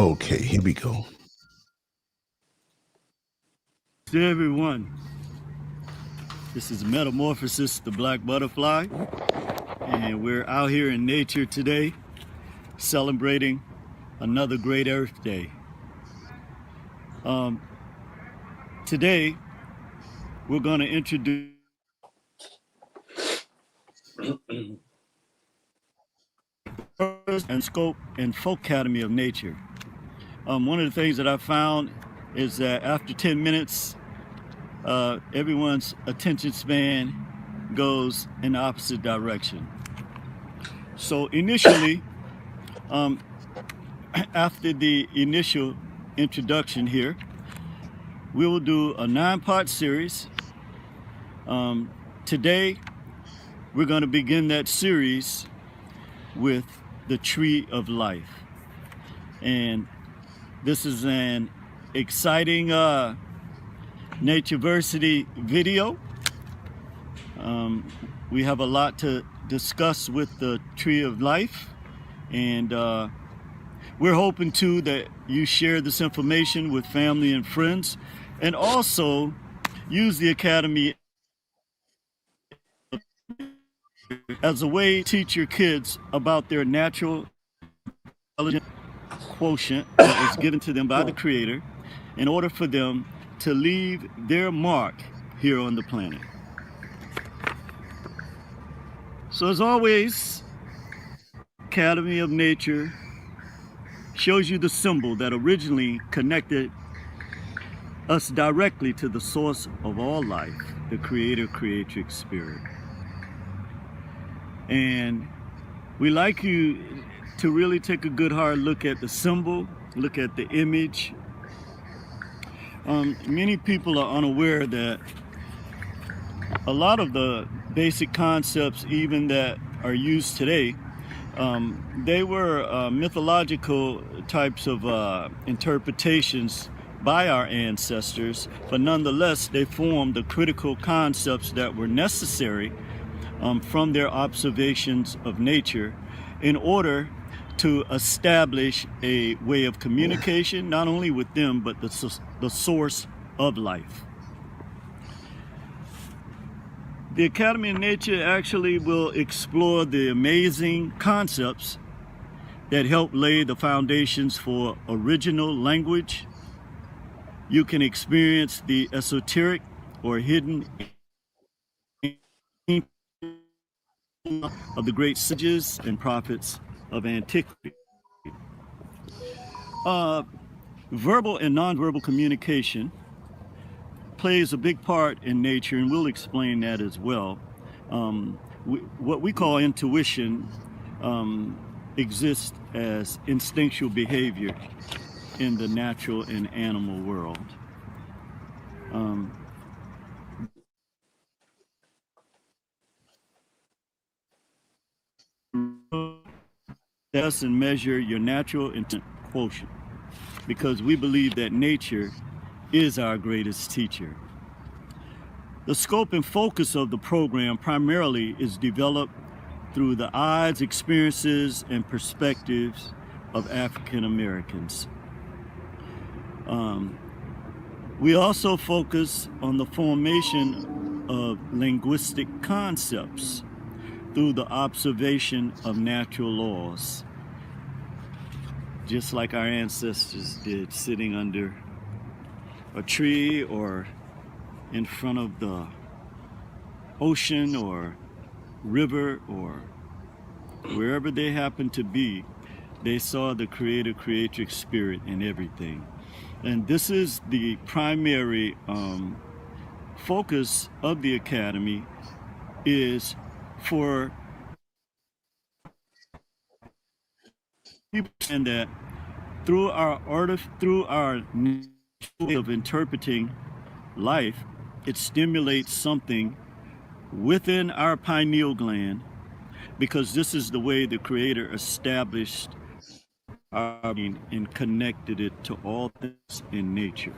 Okay, here we go. To everyone, this is Metamorphosis, the Black Butterfly, and we're out here in nature today celebrating another great Earth Day. Today, we're going to introduce and scope and folk academy of nature. One of the things that I found is that after 10 minutes, everyone's attention span goes in the opposite direction. So initially, after the initial introduction here, we will do a 9-part series. Today, we're going to begin that series with the Tree of Life. And this is an exciting Natureversity video. We have a lot to discuss with the Tree of Life, and we're hoping too that you share this information with family and friends, and also use the Academy as a way to teach your kids about their natural intelligence quotient that was given to them by the Creator in order for them to leave their mark here on the planet. So as always, Academy of Nature shows you the symbol that originally connected us directly to the source of all life, the Creator, Creatrix Spirit. And we like you to really take a good hard look at the symbol, look at the image. Many people are unaware that a lot of the basic concepts, even that are used today, they were mythological types of interpretations by our ancestors, but nonetheless, they formed the critical concepts that were necessary from their observations of nature in order to establish a way of communication, not only with them, but the source of life. The Academy of Nature actually will explore the amazing concepts that help lay the foundations for original language. You can experience the esoteric or hidden of the great sages and prophets of antiquity. Verbal and nonverbal communication plays a big part in nature, and we'll explain that as well. What we call intuition exists as instinctual behavior in the natural and animal world. Test and measure your natural intent quotient, because we believe that nature is our greatest teacher. The scope and focus of the program primarily is developed through the eyes, experiences, and perspectives of African Americans. We also focus on the formation of linguistic concepts through the observation of natural laws, just like our ancestors did, sitting under a tree or in front of the ocean or river or wherever they happened to be. They saw the Creator, Creatrix Spirit in everything. And this is the primary focus of the Academy, is for people to understand that through our way of interpreting life, it stimulates something within our pineal gland, because this is the way the Creator established our being and connected it to all things in nature.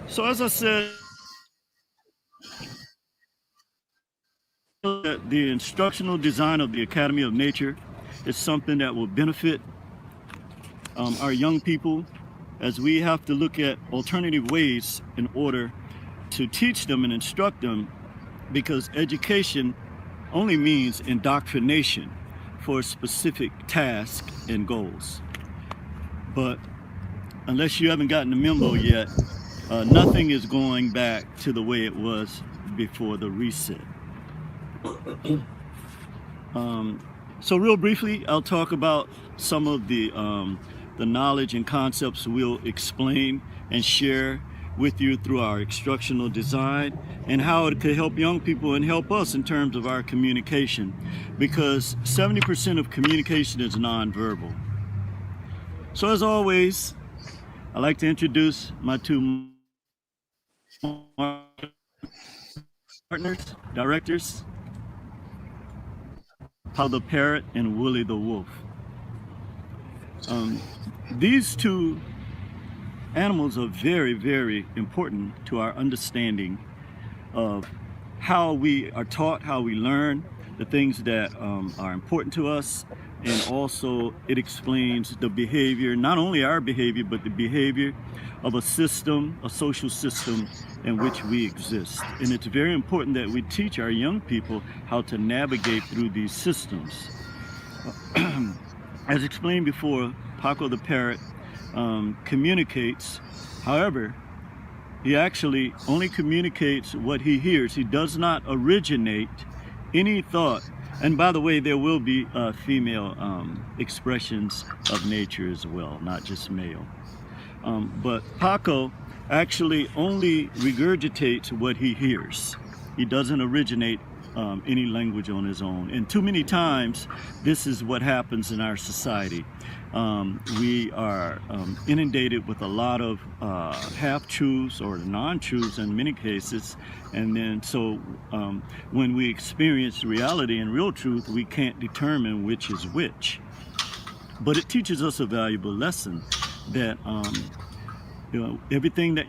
So as I said, the instructional design of the Academy of Nature It's something that will benefit our young people, as we have to look at alternative ways in order to teach them and instruct them, because education only means indoctrination for specific tasks and goals. But unless you haven't gotten the memo yet, nothing is going back to the way it was before the reset. So real briefly, I'll talk about some of the knowledge and concepts we'll explain and share with you through our instructional design, and how it could help young people and help us in terms of our communication, because 70% of communication is nonverbal. So as always, I'd like to introduce my two partners, directors, Paco the Parrot and Willie the Wolf. These two animals are very, very important to our understanding of how we are taught, how we learn, the things that are important to us, and also it explains the behavior, not only our behavior, but the behavior of a system, a social system in which we exist. And it's very important that we teach our young people how to navigate through these systems. As explained before, Paco the Parrot communicates. However, he actually only communicates what he hears. He does not originate any thought. And by the way, there will be female expressions of nature as well, not just male. But Paco actually only regurgitates what he hears. He doesn't originate any language on his own. And too many times, this is what happens in our society. We are inundated with a lot of half-truths or non-truths in many cases, and then so when we experience reality and real truth, we can't determine which is which. But it teaches us a valuable lesson that everything that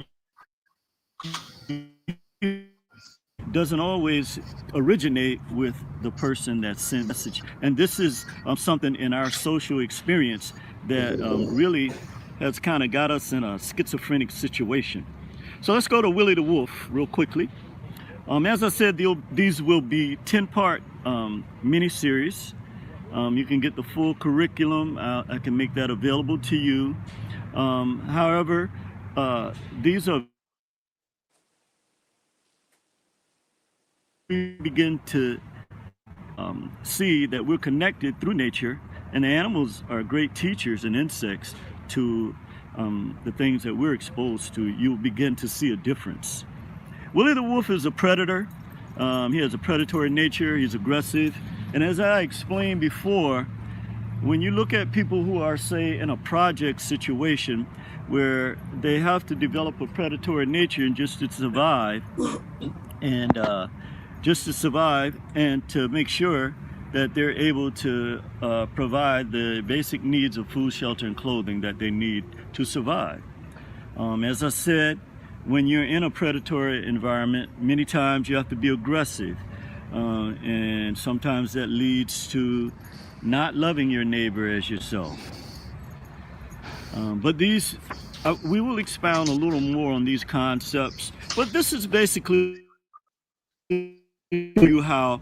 doesn't always originate with the person that sends the message. And this is something in our social experience that really has kind of got us in a schizophrenic situation. So let's go to Willie the Wolf real quickly. As I said, these will be 10-part mini-series. You can get the full curriculum. I can make that available to you. However, these are we begin to see that we're connected through nature, and the animals are great teachers and insects to the things that we're exposed to. You'll begin to see a difference. Willie the Wolf is a predator. He has a predatory nature. He's aggressive. And as I explained before, when you look at people who are, say, in a project situation where they have to develop a predatory nature and just to survive, and to make sure that they're able to provide the basic needs of food, shelter, and clothing that they need to survive. As I said, when you're in a predatory environment, many times you have to be aggressive, and sometimes that leads to not loving your neighbor as yourself. But these, we will expound a little more on these concepts, but this is basically you how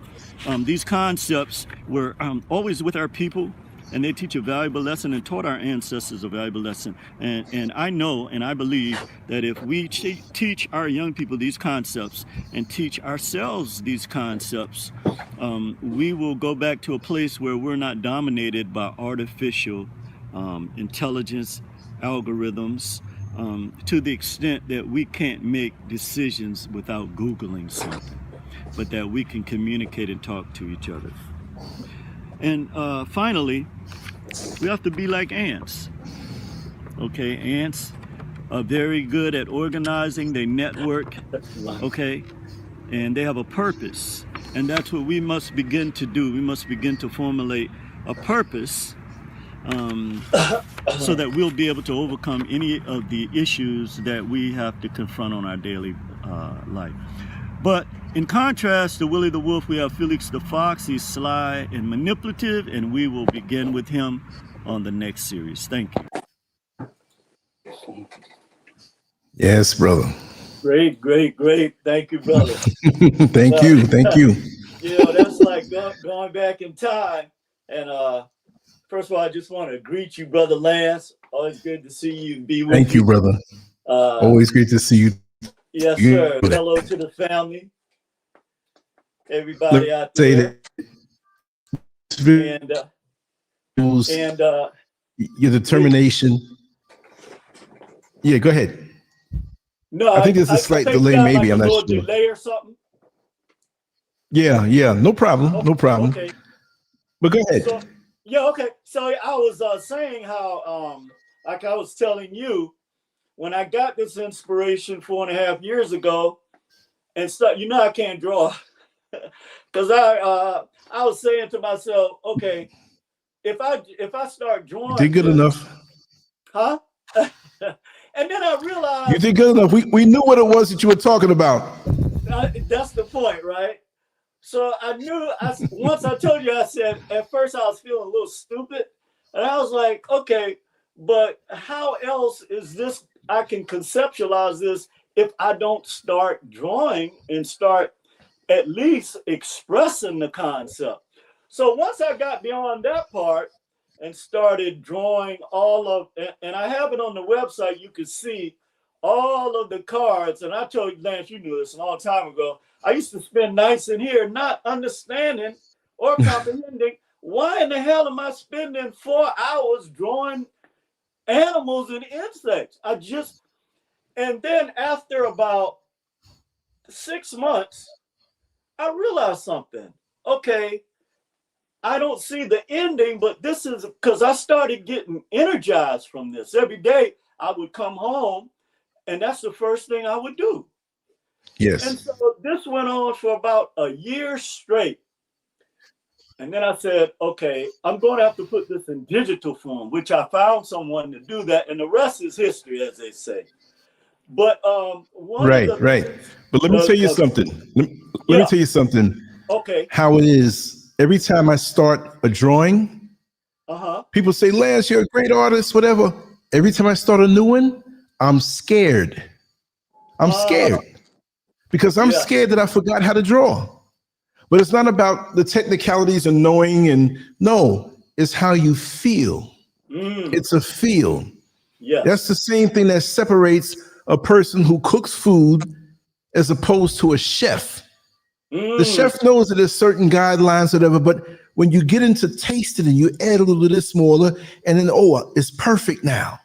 these concepts were always with our people, and they teach a valuable lesson and taught our ancestors a valuable lesson. And I know and I believe that if we teach our young people these concepts and teach ourselves these concepts, we will go back to a place where we're not dominated by artificial intelligence, algorithms, to the extent that we can't make decisions without Googling something, but that we can communicate and talk to each other. And finally, we have to be like ants. Okay, ants are very good at organizing, they network, okay, and they have a purpose. And that's what we must begin to do. We must begin to formulate a purpose so that we'll be able to overcome any of the issues that we have to confront on our daily life. But In contrast to Willie the Wolf, we have Felix the Fox. He's sly and manipulative, and we will begin with him on the next series. Thank you. Yes, brother. Great. Thank you, brother. Thank you. You know, that's like going back in time. And first of all, I just want to greet you, Brother Lance. Always good to see you and be with you. Thank you, brother. Always great to see you. Yes, sir. Hello to the family. Everybody out there. And your determination. Yeah, go ahead. No, I think there's a slight delay, maybe. Like I'm not sure. Delay or something. Yeah, no problem. Okay. But go ahead. So, okay. So I was saying how, like I was telling you, when I got this inspiration 4.5 years ago, and stuff, you know, I can't draw, because I was saying to myself, okay, if I start drawing, You did good enough. Huh? And then I realized you did good enough. We knew what it was that you were talking about. That's the point, right? So I knew. Once I told you, I said at first I was feeling a little stupid, and I was like, okay, but how else is this? I can conceptualize this if I don't start drawing and start at least expressing the concept. So once I got beyond that part and started drawing all of, and I have it on the website, you can see all of the cards. And I told you, Lance, you knew this a long time ago. I used to spend nights in here not understanding or comprehending why in the hell am I spending 4 hours drawing animals and insects? And then after about 6 months, I realized something. Okay, I don't see the ending, but this is because I started getting energized from this. Every day I would come home and that's the first thing I would do. Yes. And so this went on for about a year straight. And then I said, okay, I'm going to have to put this in digital form, which I found someone to do that. And the rest is history, as they say. But right. But let me tell you something. Let me tell you something. Okay. How it is. Every time I start a drawing, people say, Lance, you're a great artist, whatever. Every time I start a new one, I'm scared. I'm scared because I'm scared that I forgot how to draw. But it's not about the technicalities and knowing, and no, it's how you feel. It's a feel. Yes. That's the same thing that separates a person who cooks food as opposed to a chef. The chef knows that there's certain guidelines, whatever, but when you get into tasting and you add a little bit of smaller, and then, it's perfect now.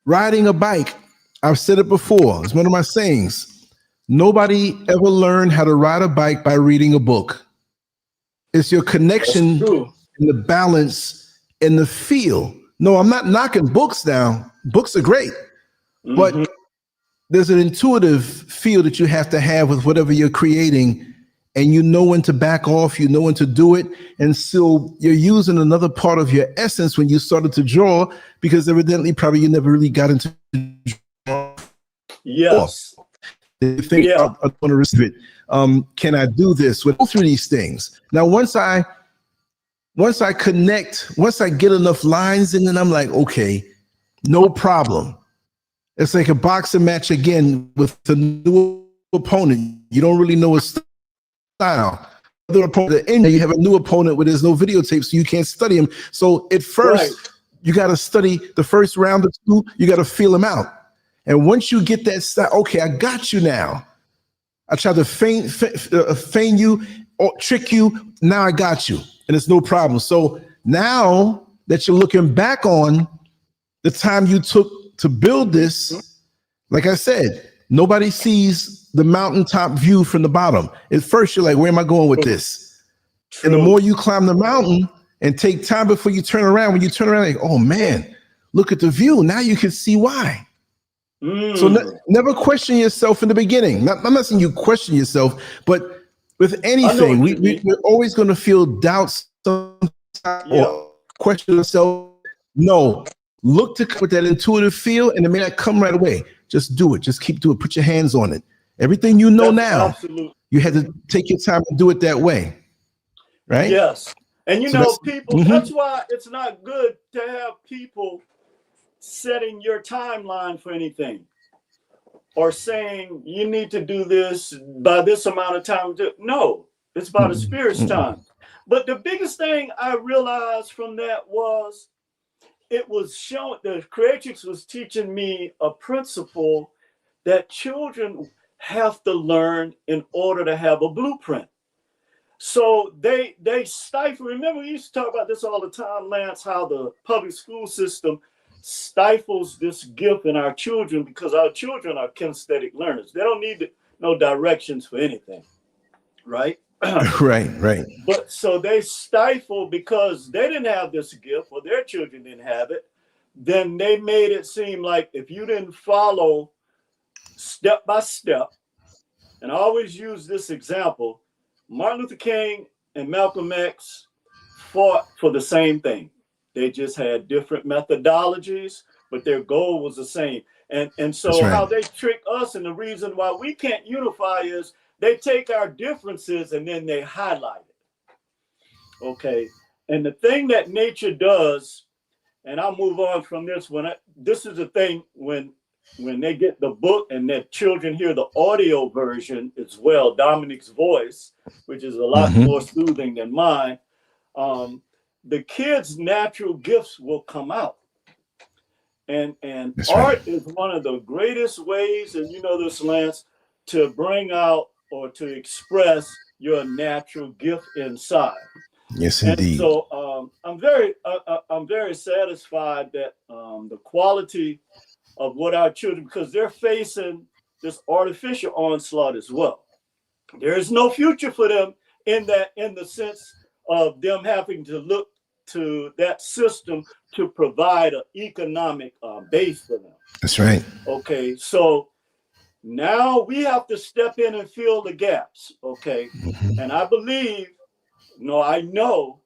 Riding a bike, I've said it before, it's one of my sayings. Nobody ever learned how to ride a bike by reading a book. It's your connection and the balance and the feel. No, I'm not knocking books down. Books are great, but there's an intuitive feel that you have to have with whatever you're creating, and you know when to back off, you know when to do it. And so you're using another part of your essence when you started to draw, because evidently probably you never really got into draw. Yes. They think I want to receive it. Can I do this? We'll go through these things. Now, once I connect, once I get enough lines in, and I'm like, okay, no problem. It's like a boxing match again with a new opponent. You don't really know his style. Other opponent, and you have a new opponent where there's no videotape, so you can't study him. So at first, you got to study the first round or two. You got to feel him out. And once you get that style, okay, I got you now. I tried to feign you or trick you. Now I got you, and it's no problem. So now that you're looking back on the time you took to build this, like I said, nobody sees the mountaintop view from the bottom. At first, you're like, where am I going with this? And the more you climb the mountain and take time before you turn around, when you turn around, like, oh man, look at the view. Now you can see why. So never question yourself in the beginning. I'm not saying you question yourself, but with anything, we're always going to feel doubts or question yourself. No, look to come with that intuitive feel, and it may not come right away. Just do it. Just keep doing it. Put your hands on it. Everything you know now, You had to take your time and do it that way, right? Yes. And you So know, that's people, that's why it's not good to have people setting your timeline for anything or saying you need to do this by this amount of time. No, it's by the Spirit's time. But the biggest thing I realized from that was it was showing, the Creatrix was teaching me a principle that children have to learn in order to have a blueprint. So they stifle. Remember, we used to talk about this all the time, Lance, how the public school system stifles this gift in our children because our children are kinesthetic learners. They don't need no directions for anything, right? right. But so they stifle because they didn't have this gift or their children didn't have it. Then they made it seem like if you didn't follow step by step, and I always use this example, Martin Luther King and Malcolm X fought for the same thing. They just had different methodologies, but their goal was the same. And so how they trick us, and the reason why we can't unify is they take our differences and then they highlight it. Okay. And the thing that nature does, and I'll move on from this one. This is the thing when they get the book and their children hear the audio version as well, Dominic's voice, which is a lot more soothing than mine, the kids' natural gifts will come out. And art is one of the greatest ways, and you know this, Lance, to bring out or to express your natural gift inside. Yes, indeed. So I'm very satisfied that the quality of what our children, because they're facing this artificial onslaught as well. There is no future for them in the sense of them having to look to that system to provide an economic base for them. That's right. Okay, so now we have to step in and fill the gaps. Okay, and I believe, I know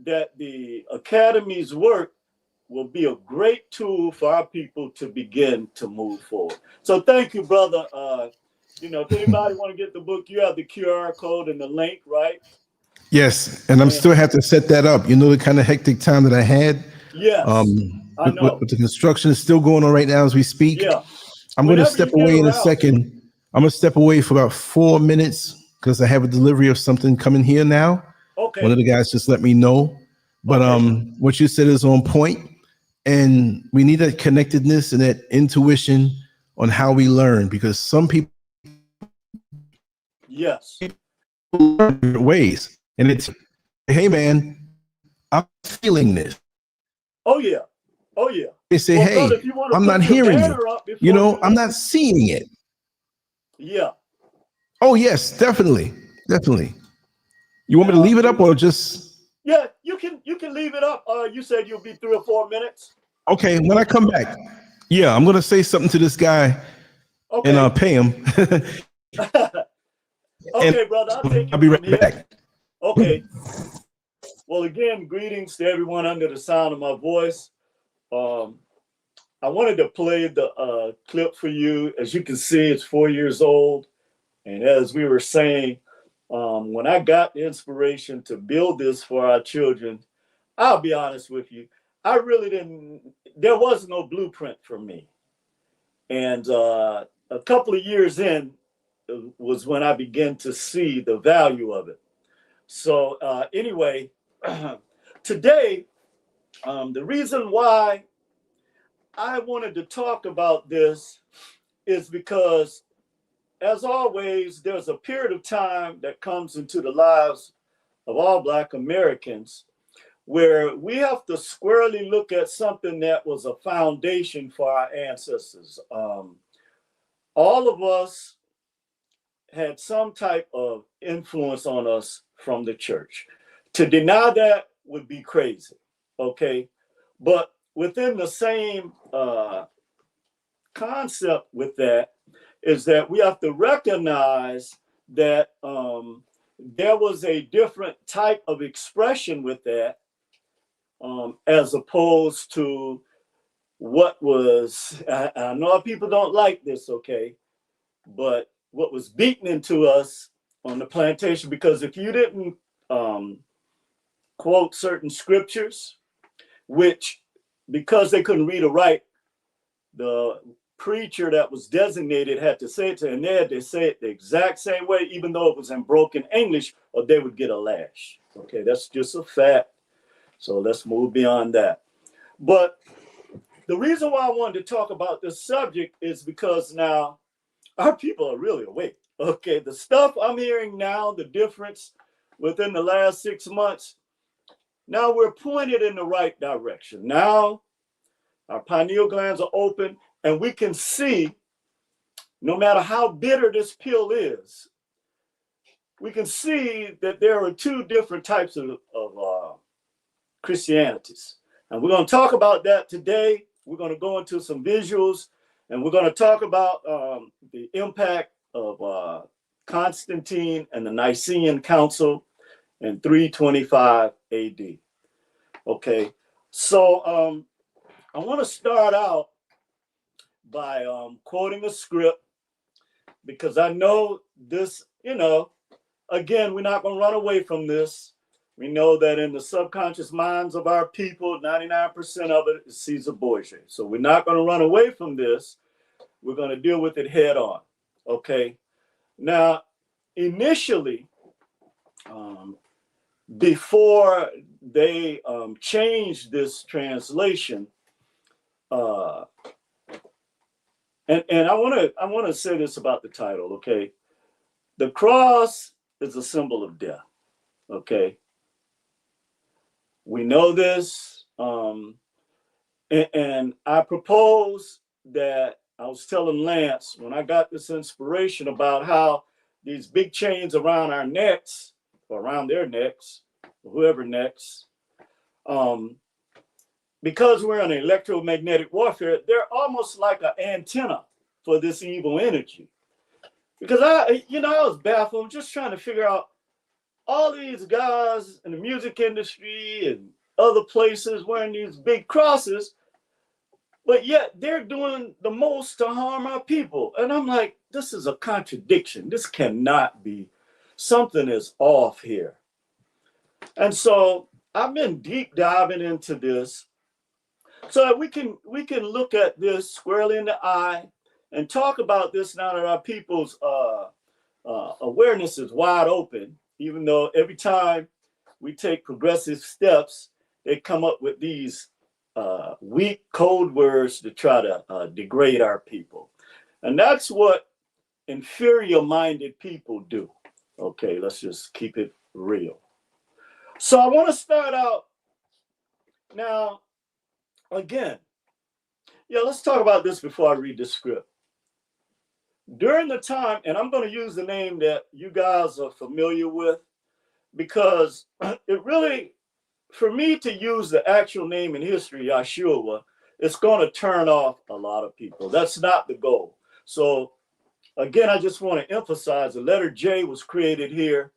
that the Academy's work will be a great tool for our people to begin to move forward. So thank you, brother. If anybody want to get the book, you have the QR code and the link, right? Yes, and I'm still have to set that up. You know the kind of hectic time that I had. Yes, I know. But the construction is still going on right now as we speak. Yeah, I'm going to step away in a second. I'm going to step away for about 4 minutes because I have a delivery of something coming here now. Okay. One of the guys just let me know. But what you said is on point. And we need that connectedness and that intuition on how we learn, because some people learn different ways. And it's, hey, man, I'm feeling this. Oh, yeah. They say, hey, brother, I'm not hearing you. I'm not seeing it. Yeah. Oh, yes, definitely. You want me to leave it up or just? Yeah, you can leave it up. You said you'll be 3 or 4 minutes. Okay, when I come back, I'm going to say something to this guy and pay him. Okay, brother, I'll be right back. Okay. Well, again, greetings to everyone under the sound of my voice. I wanted to play the clip for you. As you can see, it's 4 years old. And as we were saying, when I got the inspiration to build this for our children, I'll be honest with you, I really there was no blueprint for me. And a couple of years in was when I began to see the value of it. So anyway, today, the reason why I wanted to talk about this is because, as always, there's a period of time that comes into the lives of all Black Americans where we have to squarely look at something that was a foundation for our ancestors. All of us had some type of influence on us from the church. To deny that would be crazy, okay? But within the same concept with that is that we have to recognize that there was a different type of expression with that, as opposed to what was, I know people don't like this, okay, but what was beaten into us on the plantation, because if you didn't quote certain scriptures, which because they couldn't read or write, the preacher that was designated had to say it to, and they had to say it the exact same way, even though it was in broken English, or they would get a lash. Okay, that's just a fact. So let's move beyond that. But the reason why I wanted to talk about this subject is because now our people are really awake. Okay, the stuff I'm hearing now, the difference within the last 6 months, now we're pointed in the right direction. Now our pineal glands are open, and we can see, no matter how bitter this pill is, we can see that there are two different types of Christianities. And we're going to talk about that today. We're going to go into some visuals, and we're going to talk about the impact of Constantine and the Nicene Council in 325 AD. Okay, so I want to start out by quoting a script, because I know this, again, we're not going to run away from this. We know that in the subconscious minds of our people, 99% of it is Caesar Borgia. So we're not going to run away from this. We're going to deal with it head on. Okay. Now, initially, before they changed this translation, and I want to say this about the title. Okay, the cross is a symbol of death. Okay. We know this, and I propose that I was telling Lance when I got this inspiration about how these big chains around our necks, or around their necks, whoever necks, because we're in electromagnetic warfare, they're almost like an antenna for this evil energy. Because I was baffled, just trying to figure out all these guys in the music industry and other places wearing these big crosses, but yet they're doing the most to harm our people. And I'm like, this is a contradiction. This cannot be. Something is off here. And so I've been deep diving into this so that we can look at this squarely in the eye and talk about this now that our people's awareness is wide open. Even though every time we take progressive steps, they come up with these weak code words to try to degrade our people. And that's what inferior-minded people do. Okay, let's just keep it real. So I want to start out now, again, let's talk about this before I read the script. During the time, and I'm going to use the name that you guys are familiar with, because it really, for me to use the actual name in history, Yeshua, it's going to turn off a lot of people. That's not the goal. So again, I just want to emphasize the letter J was created here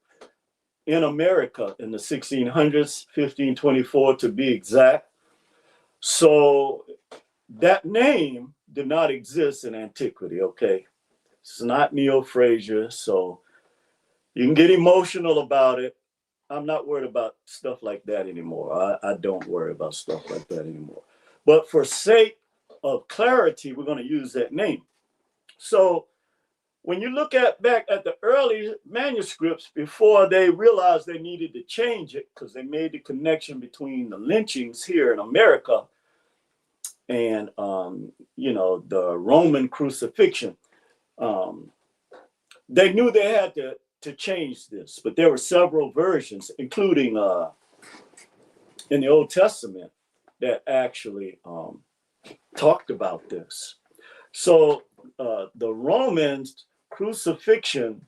in America in the 1600s, 1524 to be exact. So that name did not exist in antiquity, okay? It's not Neo Fraser, so you can get emotional about it. I'm not worried about stuff like that anymore. I don't worry about stuff like that anymore. But for sake of clarity, we're going to use that name. So when you look back at the early manuscripts, before they realized they needed to change it, because they made the connection between the lynchings here in America and the Roman crucifixion, they knew they had to change this, but there were several versions, including in the Old Testament, that actually talked about this. So the Romans crucifixion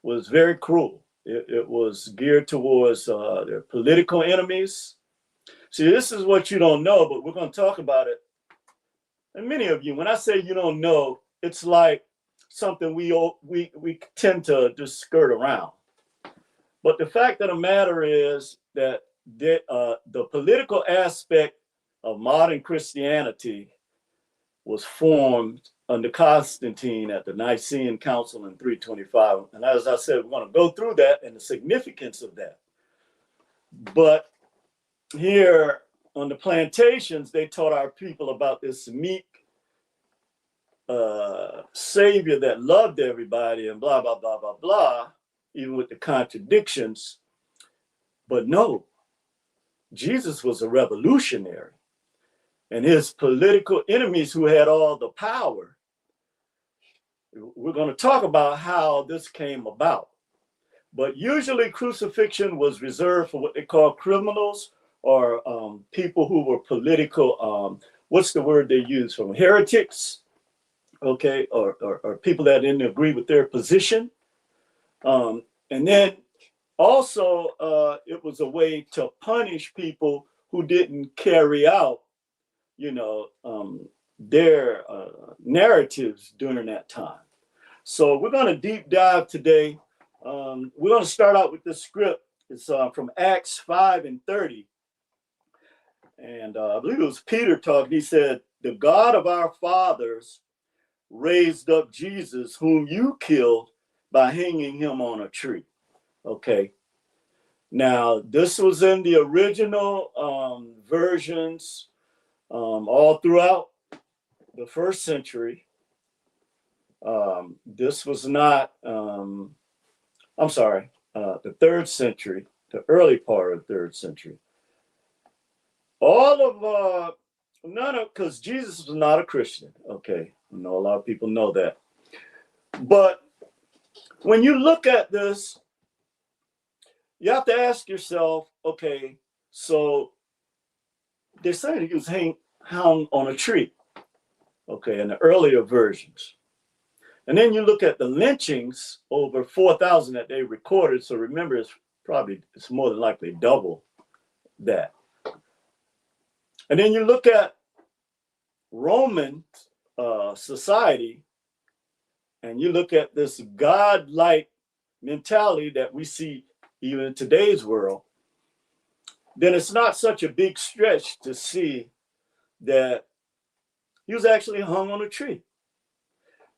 was very cruel. It was geared towards their political enemies. See, this is what you don't know, but we're going to talk about it. And many of you, when I say you don't know, it's like something we tend to just skirt around. But the fact of the matter is that the political aspect of modern Christianity was formed under Constantine at the Nicene Council in 325. And as I said, we're going to go through that and the significance of that. But here on the plantations, they taught our people about this meek savior that loved everybody and blah, blah, blah, blah, blah, even with the contradictions. But no, Jesus was a revolutionary. And his political enemies who had all the power, we're going to talk about how this came about. But usually crucifixion was reserved for what they call criminals or people who were political, what's the word they use from heretics, okay, or people that didn't agree with their position. And then also it was a way to punish people who didn't carry out, you know, their narratives during that time. So we're going to deep dive today. We're going to start out with this script. It's from Acts 5:30. And I believe it was Peter talking. He said, "The God of our fathers raised up Jesus, whom you killed by hanging him on a tree." Okay. Now, this was in the original versions all throughout the first century. This was not, I'm sorry, the third century, the early part of the third century. All of, because Jesus was not a Christian. Okay. I know a lot of people know that. But when you look at this, you have to ask yourself, okay, so they're saying he was hung on a tree, okay, in the earlier versions. And then you look at the lynchings, over 4,000 that they recorded. So remember, it's more than likely double that. And then you look at Roman society, and you look at this godlike mentality that we see even in today's world, then it's not such a big stretch to see that he was actually hung on a tree.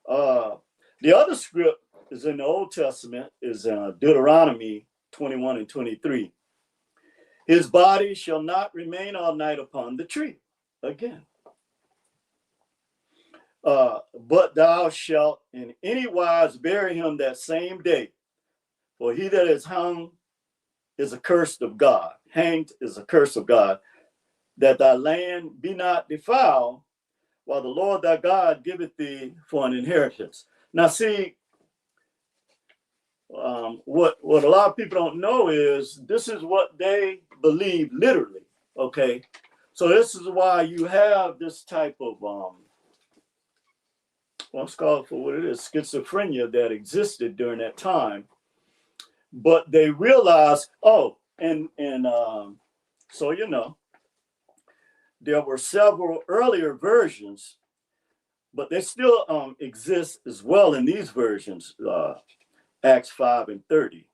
The other script is in the Old Testament, is Deuteronomy 21:23. His body shall not remain all night upon the tree. Again. But thou shalt in any wise bury him that same day. For he that is hung is accursed of God. Hanged is a curse of God. That thy land be not defiled, while the Lord thy God giveth thee for an inheritance. Now see, what a lot of people don't know is this is what they believe literally, okay? So this is why you have this type of, let's call it for what it is, schizophrenia that existed during that time. But they realized, so you know, there were several earlier versions, but they still exist as well in these versions, Acts 5:30.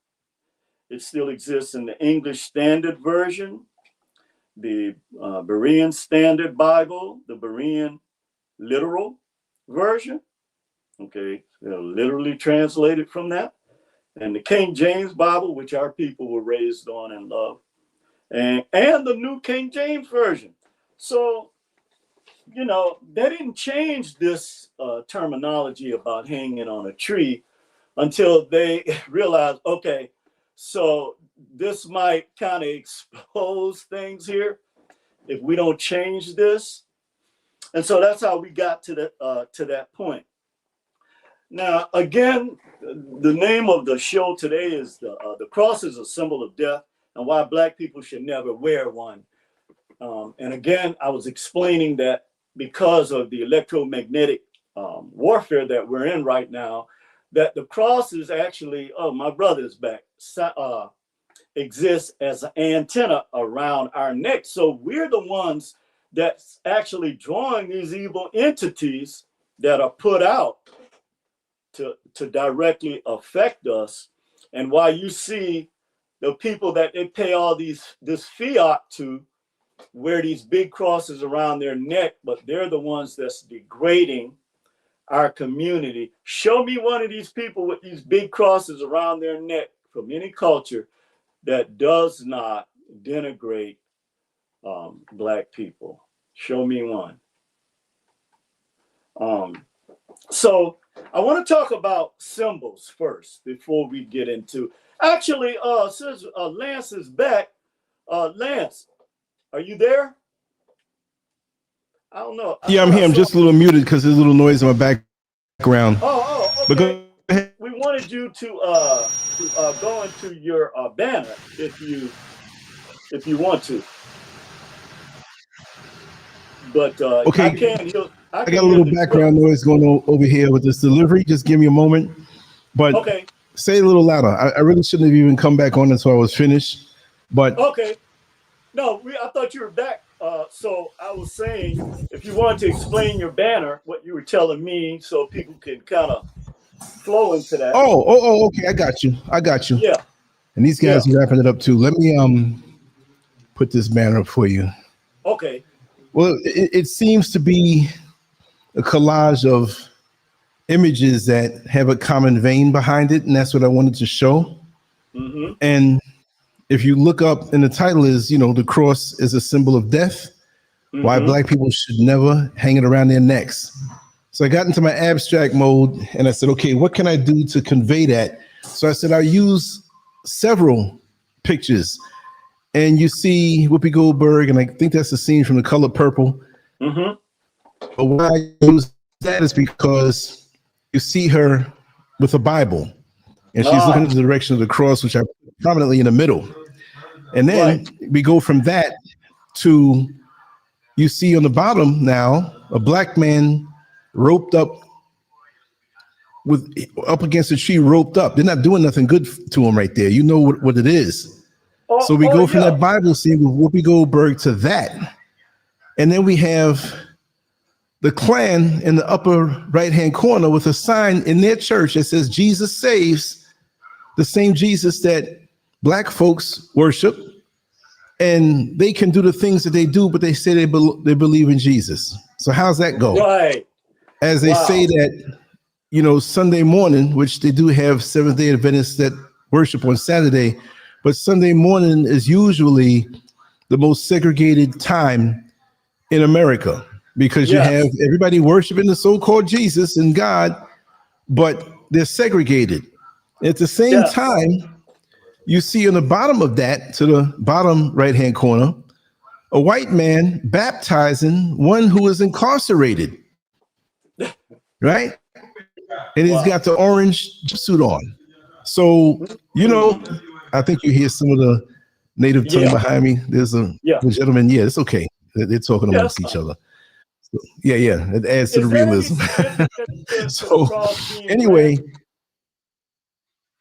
It still exists in the English Standard Version, the Berean Standard Bible, the Berean Literal Version, okay, literally translated from that, and the King James Bible, which our people were raised on and love, and the New King James Version. So, you know, they didn't change this terminology about hanging on a tree until they realized, okay, so this might kind of expose things here if we don't change this. And so that's how we got to that point. Now, again, the name of the show today is the cross is a symbol of death and why Black people should never wear one. And again, I was explaining that because of the electromagnetic warfare that we're in right now, that the cross is actually, my brother's back, exists as an antenna around our neck. So we're the ones that's actually drawing these evil entities that are put out to directly affect us. And why you see the people that they pay all this fiat to wear these big crosses around their neck, but they're the ones that's degrading our community. Show me one of these people with these big crosses around their neck from any culture that does not denigrate Black people. Show me one. So I want to talk about symbols first before we get into. Actually, since Lance is back, Lance, are you there? I don't know. Yeah, I'm here. I'm just a little muted because there's a little noise in my background. Okay. But go ahead. We wanted you to go into your banner if you want to. But Okay. I got a little background noise going on over here with this delivery. Just give me a moment. But okay. Say it a little louder. I really shouldn't have even come back on until I was finished. But okay. No, I thought you were back. So I was saying, if you wanted to explain your banner, what you were telling me, so people can kind of flow into that. Oh, okay. I got you. Yeah. And these guys are wrapping it up too. Let me put this banner up for you. Okay. Well, it seems to be a collage of images that have a common vein behind it, and that's what I wanted to show. Mm-hmm. And if you look up, and the title is, the cross is a symbol of death, why Black people should never hang it around their necks. So I got into my abstract mode, and I said, okay, what can I do to convey that? So I said, I'll use several pictures. And you see Whoopi Goldberg, and I think that's the scene from The Color Purple. Mm-hmm. But why I use that is because you see her with a Bible, and she's looking in the direction of the cross, which I put prominently in the middle. And then we go from that to, you see on the bottom now, a Black man roped up against a tree, roped up. They're not doing nothing good to him right there. You know what it is. So we go from that Bible scene with Whoopi Goldberg to that. And then we have the Klan in the upper right-hand corner with a sign in their church that says, Jesus saves, the same Jesus that Black folks worship. And they can do the things that they do, but they say they believe in Jesus. So how's that go? Right. As they say that, Sunday morning, which they do have Seventh-day Adventists that worship on Saturday, but Sunday morning is usually the most segregated time in America because you have everybody worshiping the so-called Jesus and God, but they're segregated. At the same time, you see on the bottom of that, to the bottom right-hand corner, a white man baptizing one who is incarcerated, right? And he's got the orange suit on. So, I think you hear some of the native tongue behind me. There's a gentleman. Yeah, it's okay. They're talking amongst each other. So, it adds to the realism. So anyway,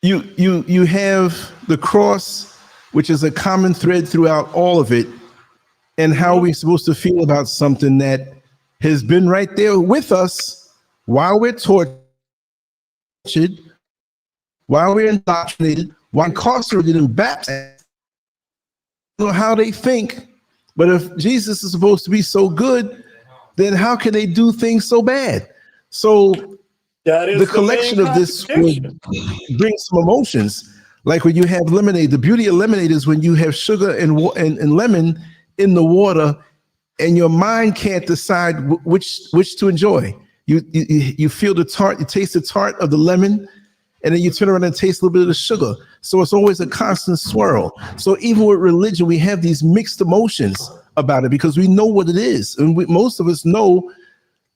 you have the cross, which is a common thread throughout all of it, and how we're supposed to feel about something that has been right there with us while we're tortured, while we're indoctrinated, while incarcerated and baptized. How they think, but if Jesus is supposed to be so good, then how can they do things so bad? So the collection of this would bring some emotions. Like when you have lemonade, the beauty of lemonade is when you have sugar and lemon in the water, and your mind can't decide which to enjoy. You feel the tart, you taste the tart of the lemon, and then you turn around and taste a little bit of the sugar. So it's always a constant swirl. So even with religion, we have these mixed emotions about it because we know what it is. And most of us know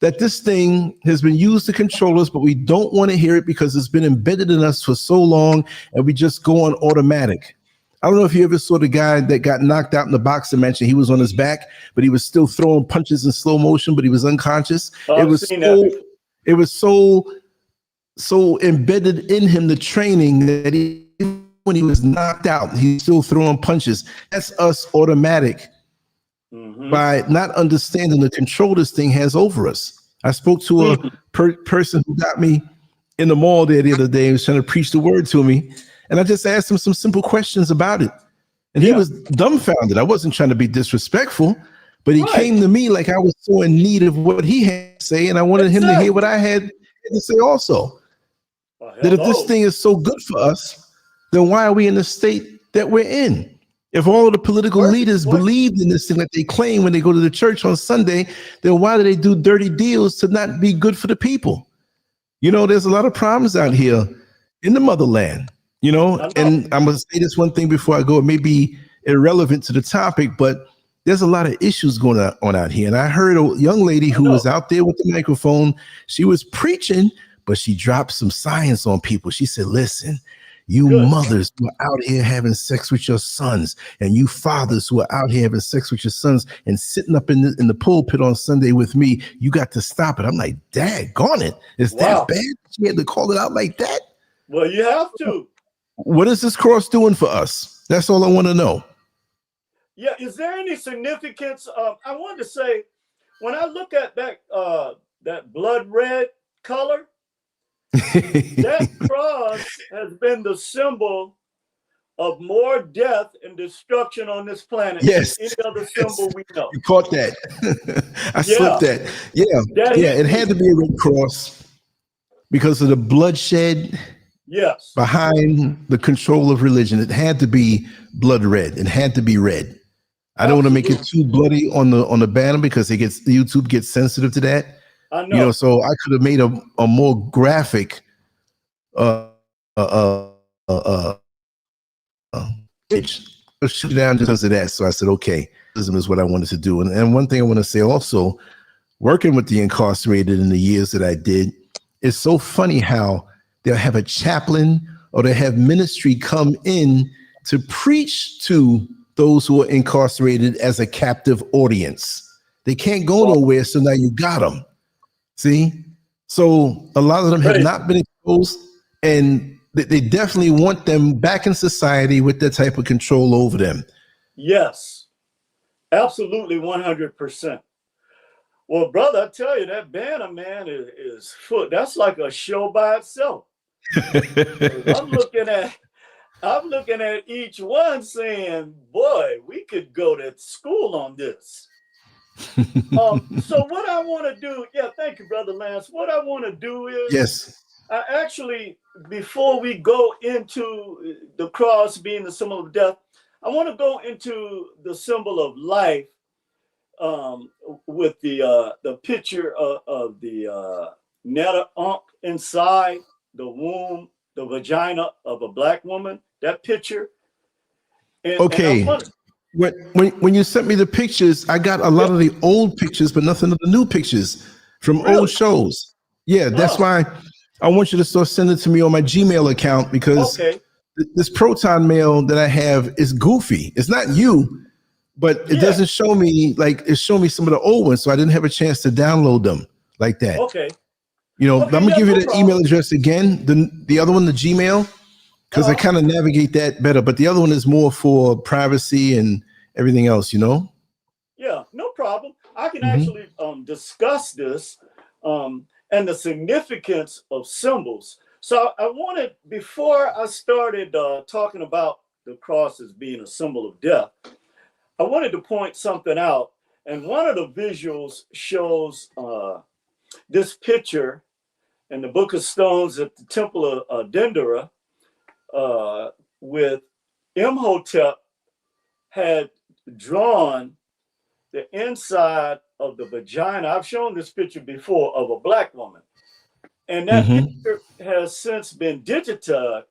that this thing has been used to control us, but we don't want to hear it because it's been embedded in us for so long, and we just go on automatic. I don't know if you ever saw the guy that got knocked out in the boxing match and he was on his back, but he was still throwing punches in slow motion, but he was unconscious. It was so embedded in him, the training, that when he was knocked out, he's still throwing punches. That's us automatic by not understanding the control this thing has over us. I spoke to a person who got me in the mall there the other day. He was trying to preach the word to me. And I just asked him some simple questions about it. And he was dumbfounded. I wasn't trying to be disrespectful. But he Right. came to me like I was so in need of what he had to say, and I wanted him to hear what I had to say also. That if this thing is so good for us, then why are we in the state that we're in? If all of the political leaders believed in this thing that they claim when they go to the church on Sunday, then why do they do dirty deals to not be good for the people? You know, there's a lot of problems out here in the motherland, you know, and I'm going to say this one thing before I go. It may be irrelevant to the topic, but there's a lot of issues going on out here. And I heard a young lady who was out there with the microphone. She was preaching, but she dropped some science on people. She said, listen, you mothers who are out here having sex with your sons, and you fathers who are out here having sex with your sons and sitting up in the pulpit on Sunday with me, you got to stop it. I'm like, daggone it. Is that bad? She had to call it out like that? Well, you have to. What is this cross doing for us? That's all I want to know. Yeah, is there any significance? I wanted to say, when I look at that blood red color, that cross has been the symbol of more death and destruction on this planet than any other symbol we know. You caught that. I slipped that. Yeah, it had to be a red cross because of the bloodshed behind the control of religion. It had to be blood red. It had to be red. I don't want to make it too bloody on the banner because YouTube gets sensitive to that. I know. You know, so I could have made a more graphic shoot down just because of that. So I said, okay, this is what I wanted to do. And one thing I want to say also, working with the incarcerated in the years that I did, it's so funny how they'll have a chaplain or they have ministry come in to preach to those who are incarcerated as a captive audience. They can't go nowhere, so now you got them. See? So a lot of them have not been exposed, and they definitely want them back in society with that type of control over them. Yes, absolutely, 100%. Well, brother, I tell you, that banner, man, is foot. That's like a show by itself. I'm looking at each one saying, boy, we could go to school on this. So what I want to do, thank you, Brother Lance. What I want to do is, I actually, before we go into the cross being the symbol of death, I want to go into the symbol of life with the picture of the netta ump inside the womb, the vagina of a black woman, that picture. When you sent me the pictures, I got a lot of the old pictures, but nothing of the new pictures from old shows. Yeah, that's why I want you to start sending it to me on my Gmail account, because this Proton mail that I have is goofy. It's not you, but it doesn't show me, like, it showed me some of the old ones, so I didn't have a chance to download them like that. You know, I'm gonna give you the email address again. The other one, the Gmail, because I kind of navigate that better. But the other one is more for privacy and everything else, you know? Yeah, no problem. I can actually discuss this and the significance of symbols. So I wanted, before I started talking about the cross as being a symbol of death, I wanted to point something out. And one of the visuals shows this picture in the Book of Stones at the Temple of Dendera, with Imhotep had drawn the inside of the vagina. I've shown this picture before of a black woman. And that picture has since been digitized,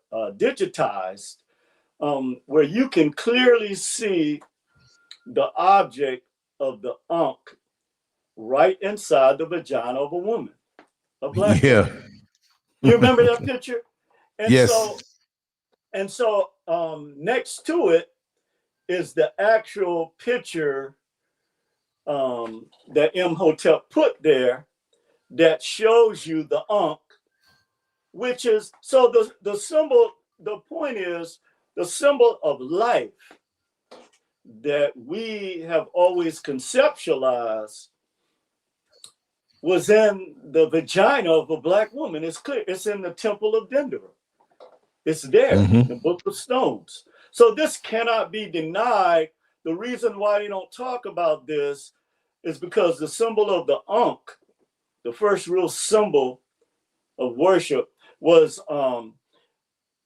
where you can clearly see the object of the ankh right inside the vagina of a woman, a black woman. You remember that picture? And so next to it is the actual picture that Imhotep put there that shows you the ankh, which is, so the symbol, the point is the symbol of life that we have always conceptualized was in the vagina of a black woman. It's clear. It's in the Temple of Dendera. It's there, in the Book of Stones. So this cannot be denied. the reason why they don't talk about this is because the symbol of the Ankh, the first real symbol of worship, was,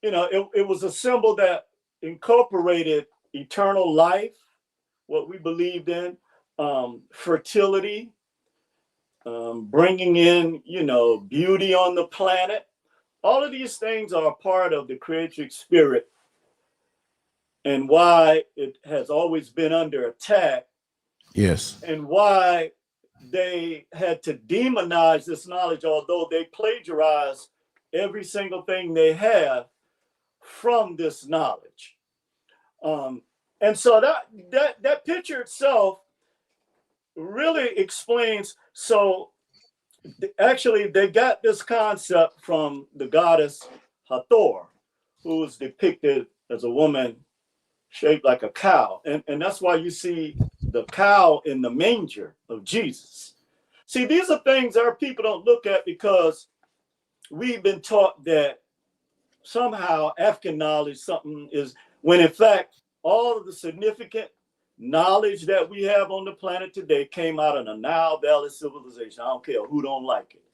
it was a symbol that incorporated eternal life, what we believed in, fertility, bringing in, beauty on the planet. All of these things are a part of the creative spirit, and why it has always been under attack. Yes. And why they had to demonize this knowledge, although they plagiarize every single thing they have from this knowledge. And so that picture itself really explains. So actually, they got this concept from the goddess Hathor, who is depicted as a woman shaped like a cow. And that's why you see the cow in the manger of Jesus. See, these are things our people don't look at, because we've been taught that somehow African knowledge something is, when in fact, all of the significant knowledge that we have on the planet today came out of the Nile Valley civilization. I don't care who don't like it.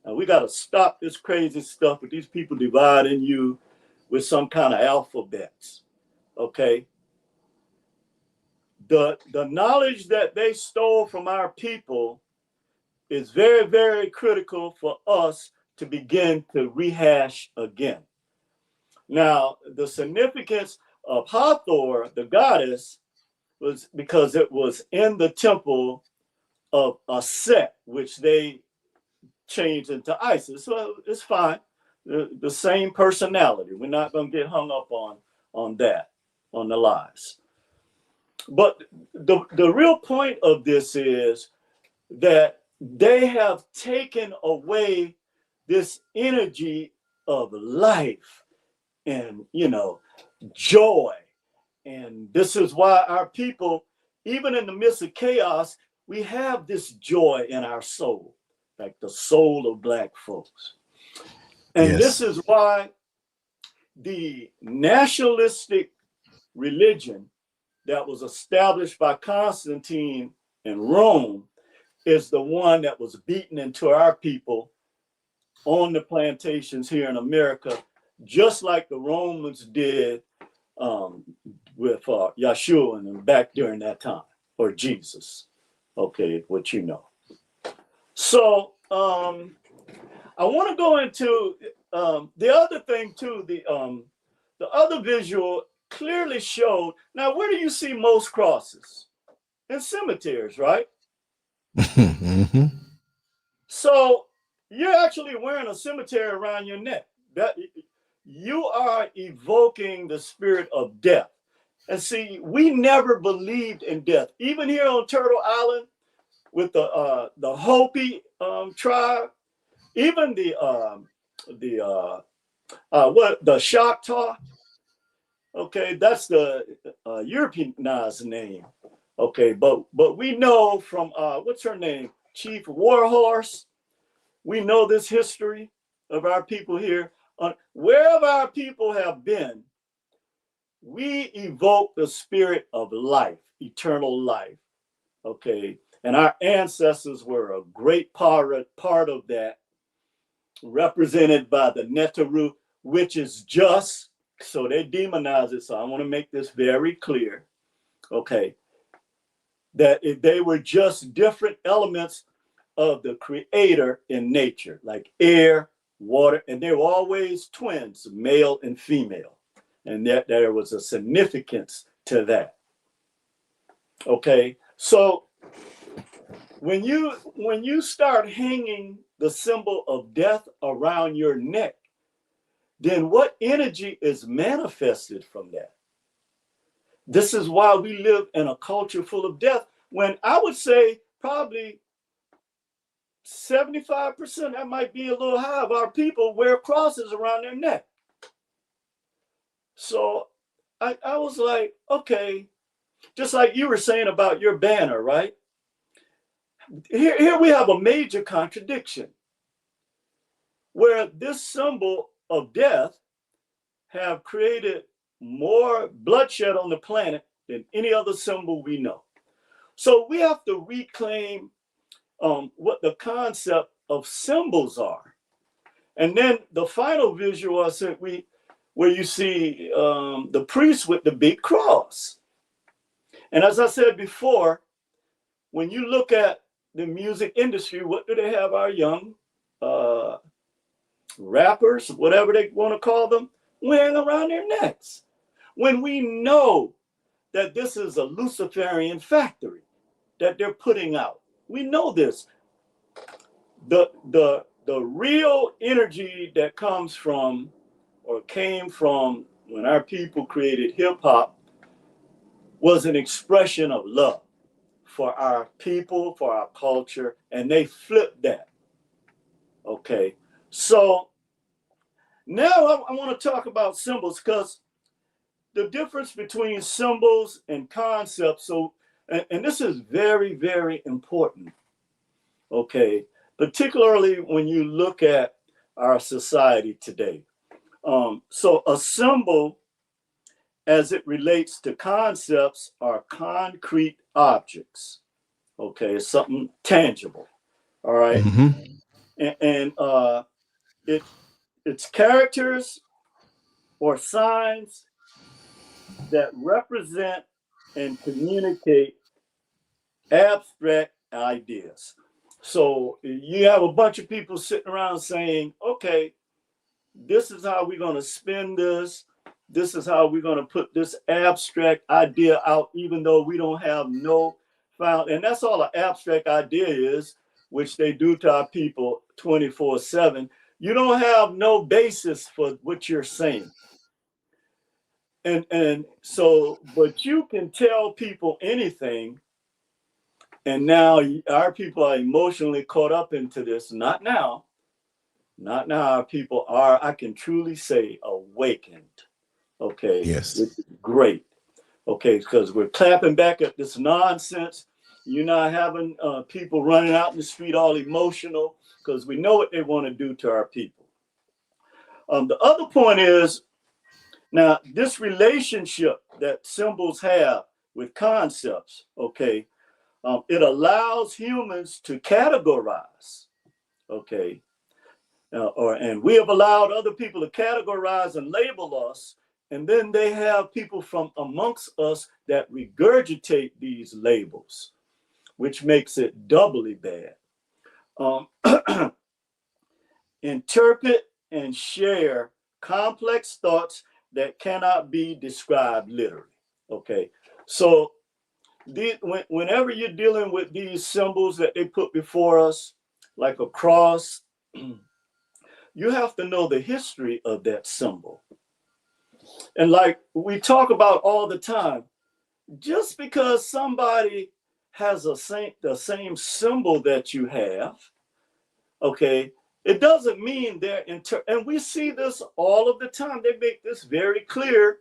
And we got to stop this crazy stuff with these people dividing you with some kind of alphabets. Okay. The knowledge that they stole from our people is very, very critical for us to begin to rehash again. Now, the significance of Hathor, the goddess, was because it was in the temple of Aset, which they changed into Isis. So it's fine. The same personality. We're not going to get hung up on that, on the lies. But the real point of this is that they have taken away this energy of life and, joy. And this is why our people, even in the midst of chaos, we have this joy in our soul, like the soul of Black folks. And Yes. This is why the nationalistic religion that was established by Constantine in Rome is the one that was beaten into our people on the plantations here in America, just like the Romans did with Yeshua and back during that time, or Jesus. Okay, what you know. So I want to go into the other thing too. The other visual clearly showed. Now, where do you see most crosses? In cemeteries, right? Mm-hmm. So you're actually wearing a cemetery around your neck. That you are evoking the spirit of death. And see, we never believed in death. Even here on Turtle Island with the Hopi tribe, even the Choctaw. Okay, that's the Europeanized name. Okay, but we know from what's her name, Chief Warhorse. We know this history of our people here. Wherever our people have been, we evoke the spirit of life, eternal life. Okay, and our ancestors were a great part of that, represented by the Netaru, which is just. So they demonize it. So I want to make this very clear. Okay, that they were just different elements of the creator in nature, like air, water, and they were always twins, male and female. And that there was a significance to that. Okay, so when you start hanging the symbol of death around your neck, then what energy is manifested from that? This is why we live in a culture full of death, when I would say probably 75%, that might be a little high, of our people wear crosses around their neck. So I was like, okay, just like you were saying about your banner, right? Here we have a major contradiction where this symbol of death have created more bloodshed on the planet than any other symbol we know. So we have to reclaim what the concept of symbols are. And then the final visual I said where you see the priest with the big cross. And as I said before, when you look at the music industry, what do they have our young rappers, whatever they want to call them, wearing around their necks? When we know that this is a Luciferian factory that they're putting out. We know this. The real energy that comes from or came from when our people created hip hop was an expression of love for our people, for our culture, and they flipped that. Okay, so now I want to talk about symbols, because the difference between symbols and concepts, so and this is very, very important, okay, particularly when you look at our society today. So a symbol, as it relates to concepts, are concrete objects. Okay, it's something tangible. All right, and it's characters or signs that represent and communicate abstract ideas. So you have a bunch of people sitting around saying, okay, this is how we're going to spin this. This is how we're going to put this abstract idea out, even though we don't have no found. And that's all an abstract idea is, which they do to our people 24/7. You don't have no basis for what you're saying. And so, but you can tell people anything. And now our people are emotionally caught up into this. Not now. Not now. Our people are, I can truly say, awakened. Okay. Yes. Which is great. Okay. Because we're clapping back at this nonsense. You're not having people running out in the street all emotional, because we know what they want to do to our people. The other point is, now this relationship that symbols have with concepts, okay, it allows humans to categorize, okay, and we have allowed other people to categorize and label us, and then they have people from amongst us that regurgitate these labels, which makes it doubly bad. Interpret and share complex thoughts that cannot be described literally, okay? So whenever you're dealing with these symbols that they put before us, like a cross, you have to know the history of that symbol. And like we talk about all the time, just because somebody has the same symbol that you have, okay, it doesn't mean they're and we see this all of the time. They make this very clear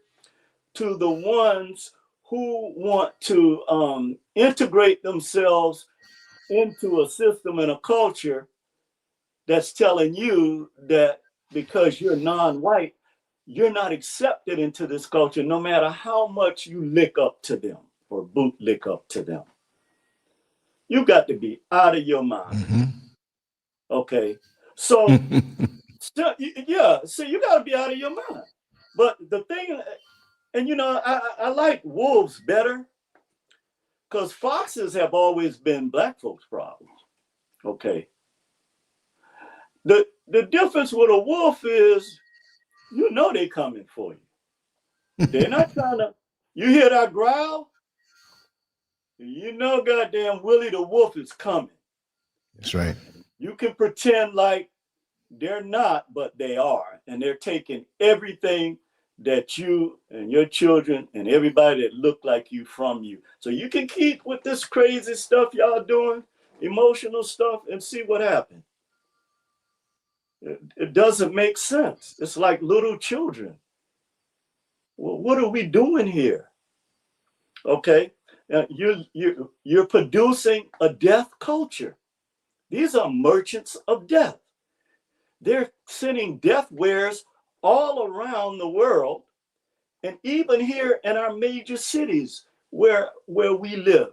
to the ones who want to integrate themselves into a system and a culture that's telling you that because you're non-white, you're not accepted into this culture, no matter how much you lick up to them or boot lick up to them. You got to be out of your mind. Okay. So, yeah, so you got to be out of your mind. But the thing, and you know, I like wolves better, because foxes have always been black folks' problems. Okay. The difference with a wolf is, you know, they coming for you. They're not trying to, you hear that growl? You know, goddamn Willie the wolf is coming. That's right. You can pretend like they're not, but they are. And they're taking everything that you and your children and everybody that look like you from you. So you can keep with this crazy stuff y'all doing, emotional stuff, and see what happens. It doesn't make sense. It's like little children. Well, what are we doing here? Okay, you're producing a death culture. These are merchants of death. They're sending death wares all around the world, and even here in our major cities, where we live.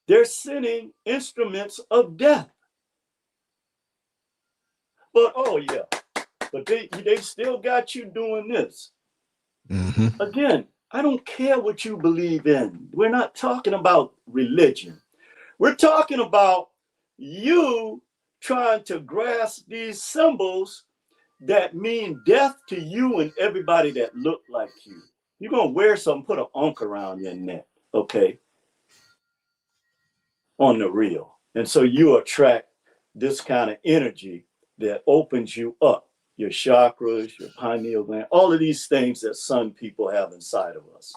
They're sending instruments of death. But oh yeah, but they still got you doing this. Mm-hmm. Again, I don't care what you believe in. We're not talking about religion. We're talking about you trying to grasp these symbols that mean death to you and everybody that look like you. You're gonna wear something, put an ankh around your neck, okay? On the real. And so you attract this kind of energy that opens you up, your chakras, your pineal gland, all of these things that some people have inside of us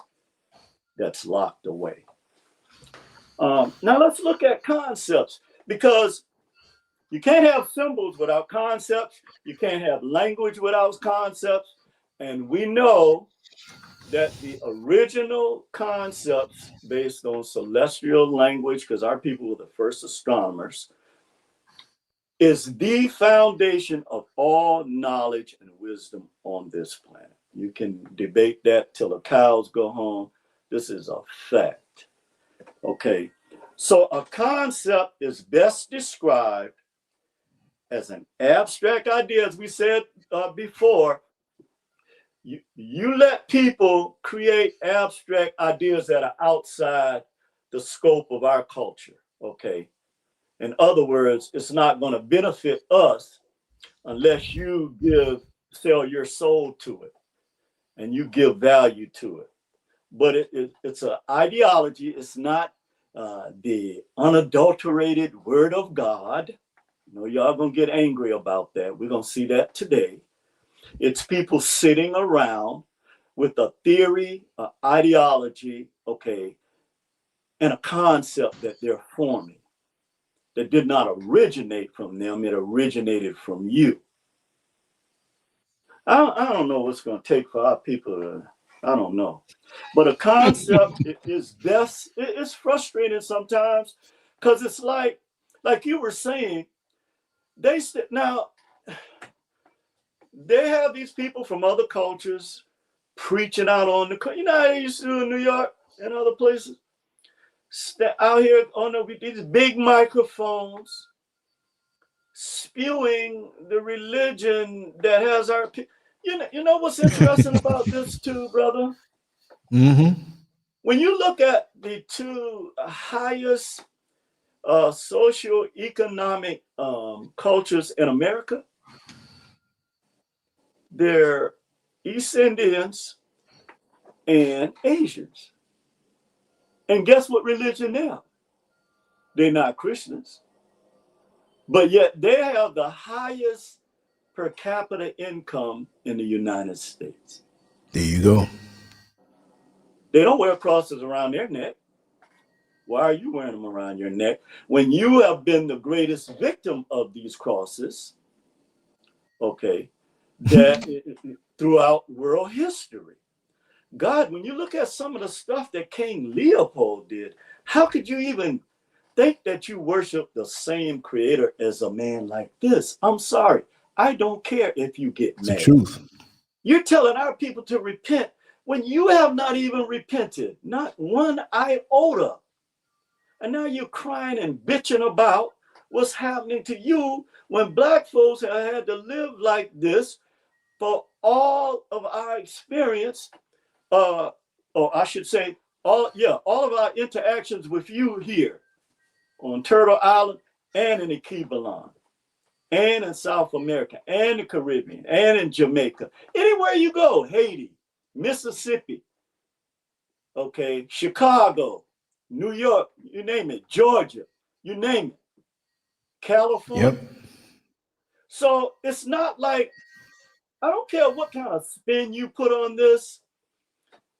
that's locked away. Now let's look at concepts, because you can't have symbols without concepts. You can't have language without concepts. And we know that the original concepts based on celestial language, because our people were the first astronomers, is the foundation of all knowledge and wisdom on this planet. You can debate that till the cows go home. This is a fact. Okay, so a concept is best described as an abstract idea, as we said before. You let people create abstract ideas that are outside the scope of our culture, okay? In other words, it's not going to benefit us unless you sell your soul to it and you give value to it. But it's an ideology. It's not the unadulterated word of God. You know, y'all going to get angry about that. We're going to see that today. It's people sitting around with a theory, an ideology, okay, and a concept that they're forming that did not originate from them. It originated from you. I don't know what's going to take for our people to, I don't know. But a concept is best. It's frustrating sometimes because it's like you were saying, now they have these people from other cultures preaching out on the, you know how they used to do in New York and other places? Out here on these big microphones, spewing the religion that has our people. You know what's interesting about this too, brother? Mm-hmm. When you look at the two highest socioeconomic cultures in America, they're East Indians and Asians. And guess what religion they are? They're not Christians. But yet they have the highest per capita income in the United States. There you go. They don't wear crosses around their neck. Why are you wearing them around your neck when you have been the greatest victim of these crosses, okay, that throughout world history? God, when you look at some of the stuff that King Leopold did, how could you even think that you worship the same creator as a man like this? I'm sorry. I don't care if you get It's mad. the truth. You're telling our people to repent when you have not even repented, not one iota. And now you're crying and bitching about what's happening to you when Black folks have had to live like this for all of our experience, or I should say, all of our interactions with you here on Turtle Island and in the Keebalon and in South America and the Caribbean and in Jamaica. Anywhere you go, Haiti, Mississippi, okay, Chicago, New York, you name it, Georgia, you name it, California. Yep. So it's not like, I don't care what kind of spin you put on this,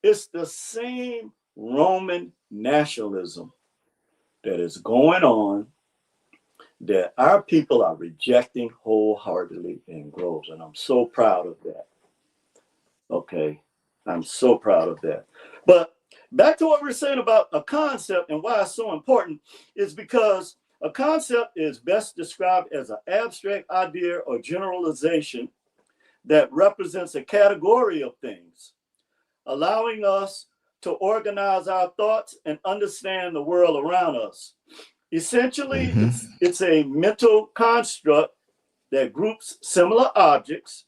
it's the same Roman nationalism that is going on that our people are rejecting wholeheartedly in Groves. And I'm so proud of that. Okay, I'm so proud of that. But back to what we're saying about a concept and why it's so important is because a concept is best described as an abstract idea or generalization that represents a category of things, allowing us to organize our thoughts and understand the world around us. Essentially, it's a mental construct that groups similar objects,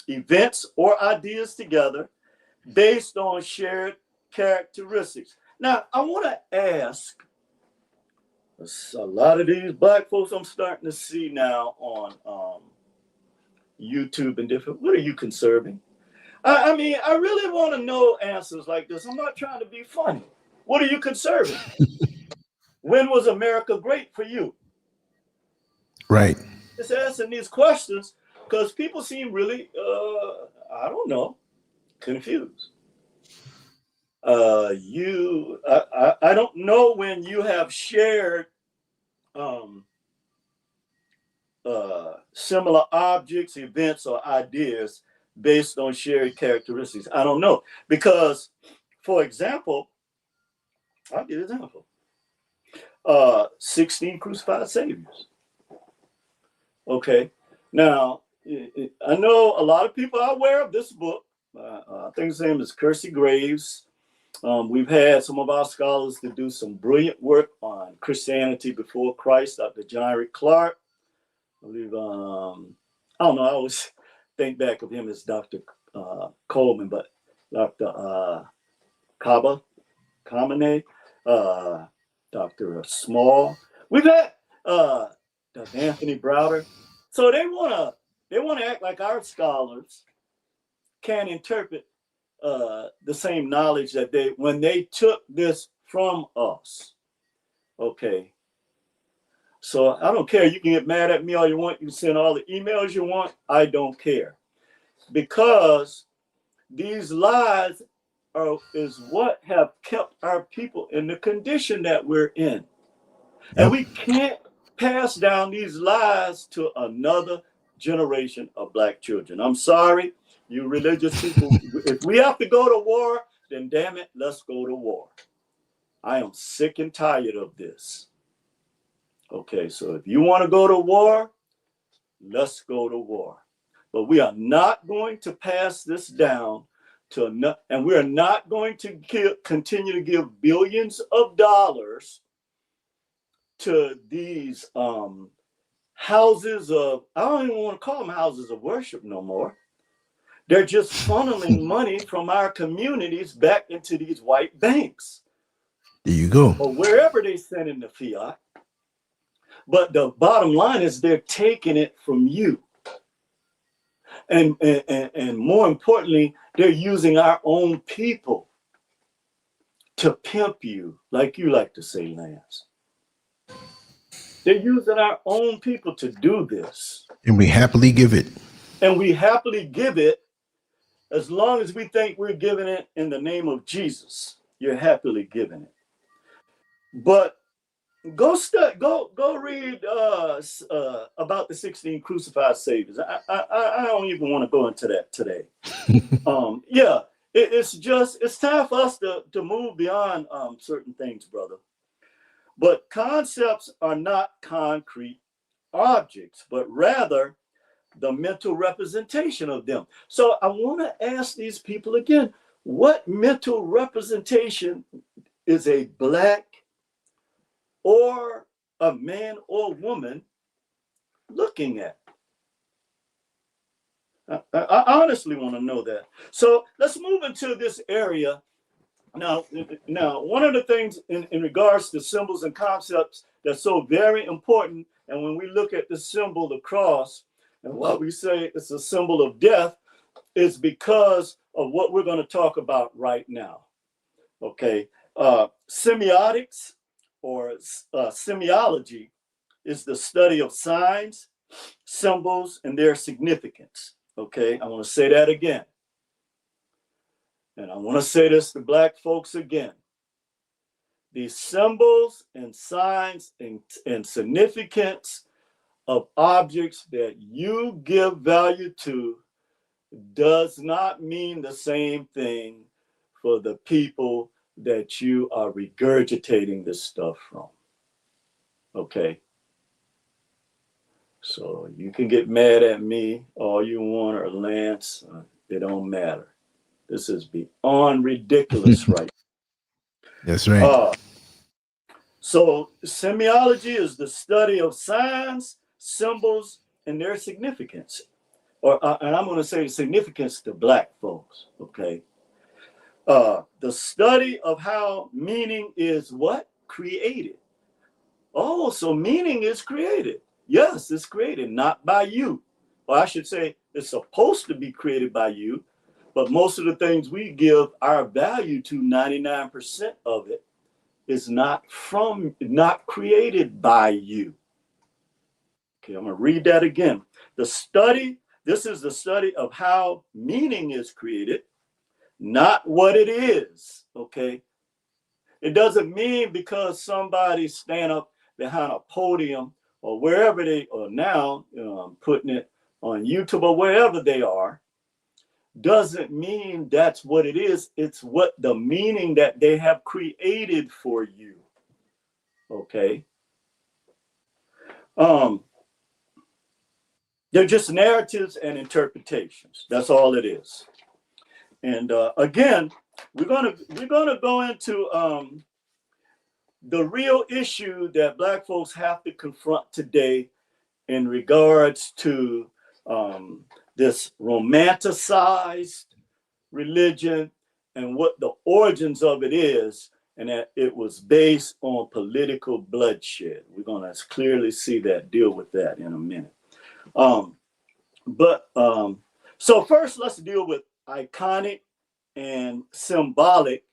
events, or ideas together based on shared characteristics. Now, I want to ask, a lot of these black folks I'm starting to see now on YouTube and different, what are you conserving? I mean, I really want to know answers like this. I'm not trying to be funny. What are you conserving? When was America great for you? Right. Just asking these questions because people seem really, I don't know, confused. I don't know when you have shared similar objects, events, or ideas based on shared characteristics. I don't know. Because, for example, I'll give an example. 16 crucified saviors. Okay. Now, I know a lot of people are aware of this book. I think his name is Kersey Graves. We've had some of our scholars to do some brilliant work on Christianity before Christ, Dr. John Rick Clark. I believe, I don't know, I always think back of him as Dr. Coleman, but Dr. Kamene, Dr. Small. We've had Dr. Anthony Browder. So they wanna act like our scholars can interpret the same knowledge that when they took this from us. Okay. So I don't care. You can get mad at me all you want. You can send all the emails you want. I don't care. Because these lies is what have kept our people in the condition that we're in. And we can't pass down these lies to another generation of black children. I'm sorry, you religious people. If we have to go to war, then damn it, let's go to war. I am sick and tired of this. Okay, so if you want to go to war, let's go to war. But we are not going to pass this down to another, and we are not going to continue to give billions of dollars to these houses of, I don't even want to call them houses of worship no more. They're just funneling money from our communities back into these white banks. There you go. Or wherever they send in the fiat. But the bottom line is they're taking it from you. And more importantly, they're using our own people to pimp you, like you like to say, Lance. They're using our own people to do this. And we happily give it. And we happily give it as long as we think we're giving it in the name of Jesus. You're happily giving it. But go read about the 16 crucified saviors. I don't even want to go into that today. It's time for us to move beyond certain things, brother. But concepts are not concrete objects, but rather the mental representation of them. So I want to ask these people again, what mental representation is a black or a man or woman looking at? I honestly want to know that. So let's move into this area. Now, one of the things in regards to symbols and concepts that's so very important, and when we look at the symbol, the cross, and what we say it's a symbol of death, is because of what we're going to talk about right now. Okay, semiotics or semiology is the study of signs, symbols, and their significance. Okay, I want to say that again. And I want to say this to black folks again. These symbols and signs and significance of objects that you give value to does not mean the same thing for the people that you are regurgitating this stuff from. Okay? So you can get mad at me all you want, or Lance. It don't matter. This is beyond ridiculous right That's right. So semiology is the study of signs, symbols, and their significance. And I'm going to say significance to Black folks, okay? The study of how meaning is what? Created. Oh, so meaning is created. Yes, it's created, not by you. Or I should say, it's supposed to be created by you, but most of the things we give our value to, 99% of it, is not created by you. Okay, I'm going to read that again. This is the study of how meaning is created, not what it is, okay? It doesn't mean because somebody stand up behind a podium or wherever they are now, putting it on YouTube or wherever they are, doesn't mean that's what it is. It's what the meaning that they have created for you, okay? They're just narratives and interpretations. That's all it is. And again, we're gonna go into the real issue that Black folks have to confront today in regards to this romanticized religion and what the origins of it is, and that it was based on political bloodshed. We're gonna clearly see that, deal with that in a minute. So first, let's deal with iconic and symbolic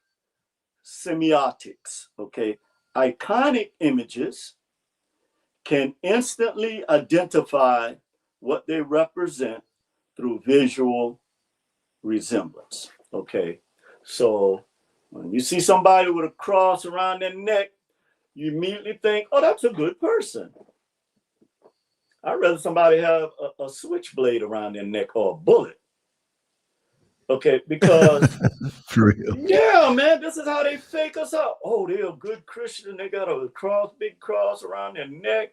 semiotics, okay? Iconic images can instantly identify what they represent through visual resemblance, okay? So when you see somebody with a cross around their neck, you immediately think, oh, that's a good person. I'd rather somebody have a switchblade around their neck or a bullet. Okay, because For real. yeah, man, this is how they fake us out. Oh, they're a good Christian. They got a cross, big cross around their neck.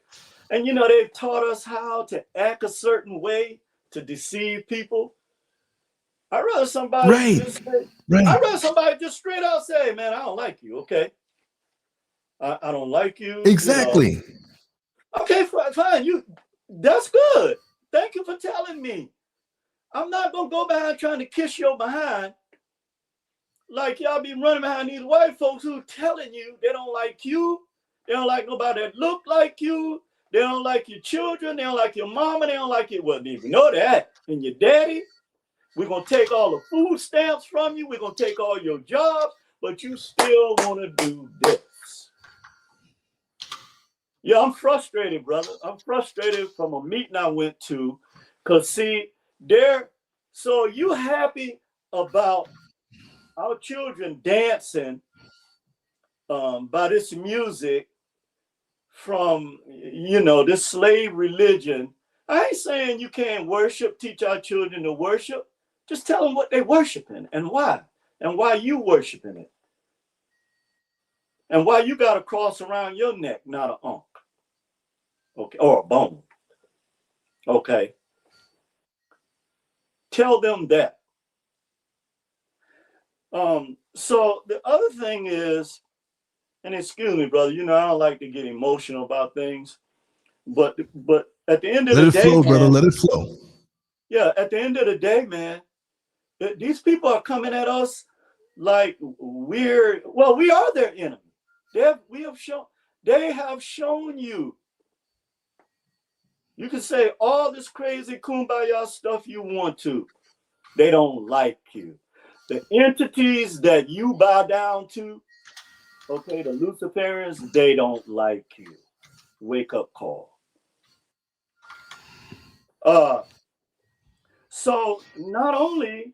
And they've taught us how to act a certain way to deceive people. I'd rather somebody just say, I'd rather somebody just straight out say, man, I don't like you, okay? I don't like you. Exactly. Okay, fine. That's good. Thank you for telling me. I'm not gonna go behind trying to kiss your behind like y'all be running behind these white folks who telling you they don't like you. They don't like nobody that look like you. They don't like your children. They don't like your mama. They don't like you. Well, you know that. And your daddy. We're gonna take all the food stamps from you. We're gonna take all your jobs, but you still want to do this. Yeah, I'm frustrated, brother. I'm frustrated from a meeting I went to, because see, so you happy about our children dancing by this music from, this slave religion. I ain't saying you can't worship, teach our children to worship. Just tell them what they're worshiping and why you worshiping it. And why you got a cross around your neck, not an ankh. Okay, or a bone. Okay. Tell them that. So the other thing is, and excuse me, brother, I don't like to get emotional about things, but at the end of the day, let it flow, brother. Let it flow. Yeah, at the end of the day, man, these people are coming at us like we are their enemy. They have shown you. You can say all this crazy kumbaya stuff you want to. They don't like you. The entities that you bow down to, okay, the Luciferians, they don't like you. Wake up call. So not only,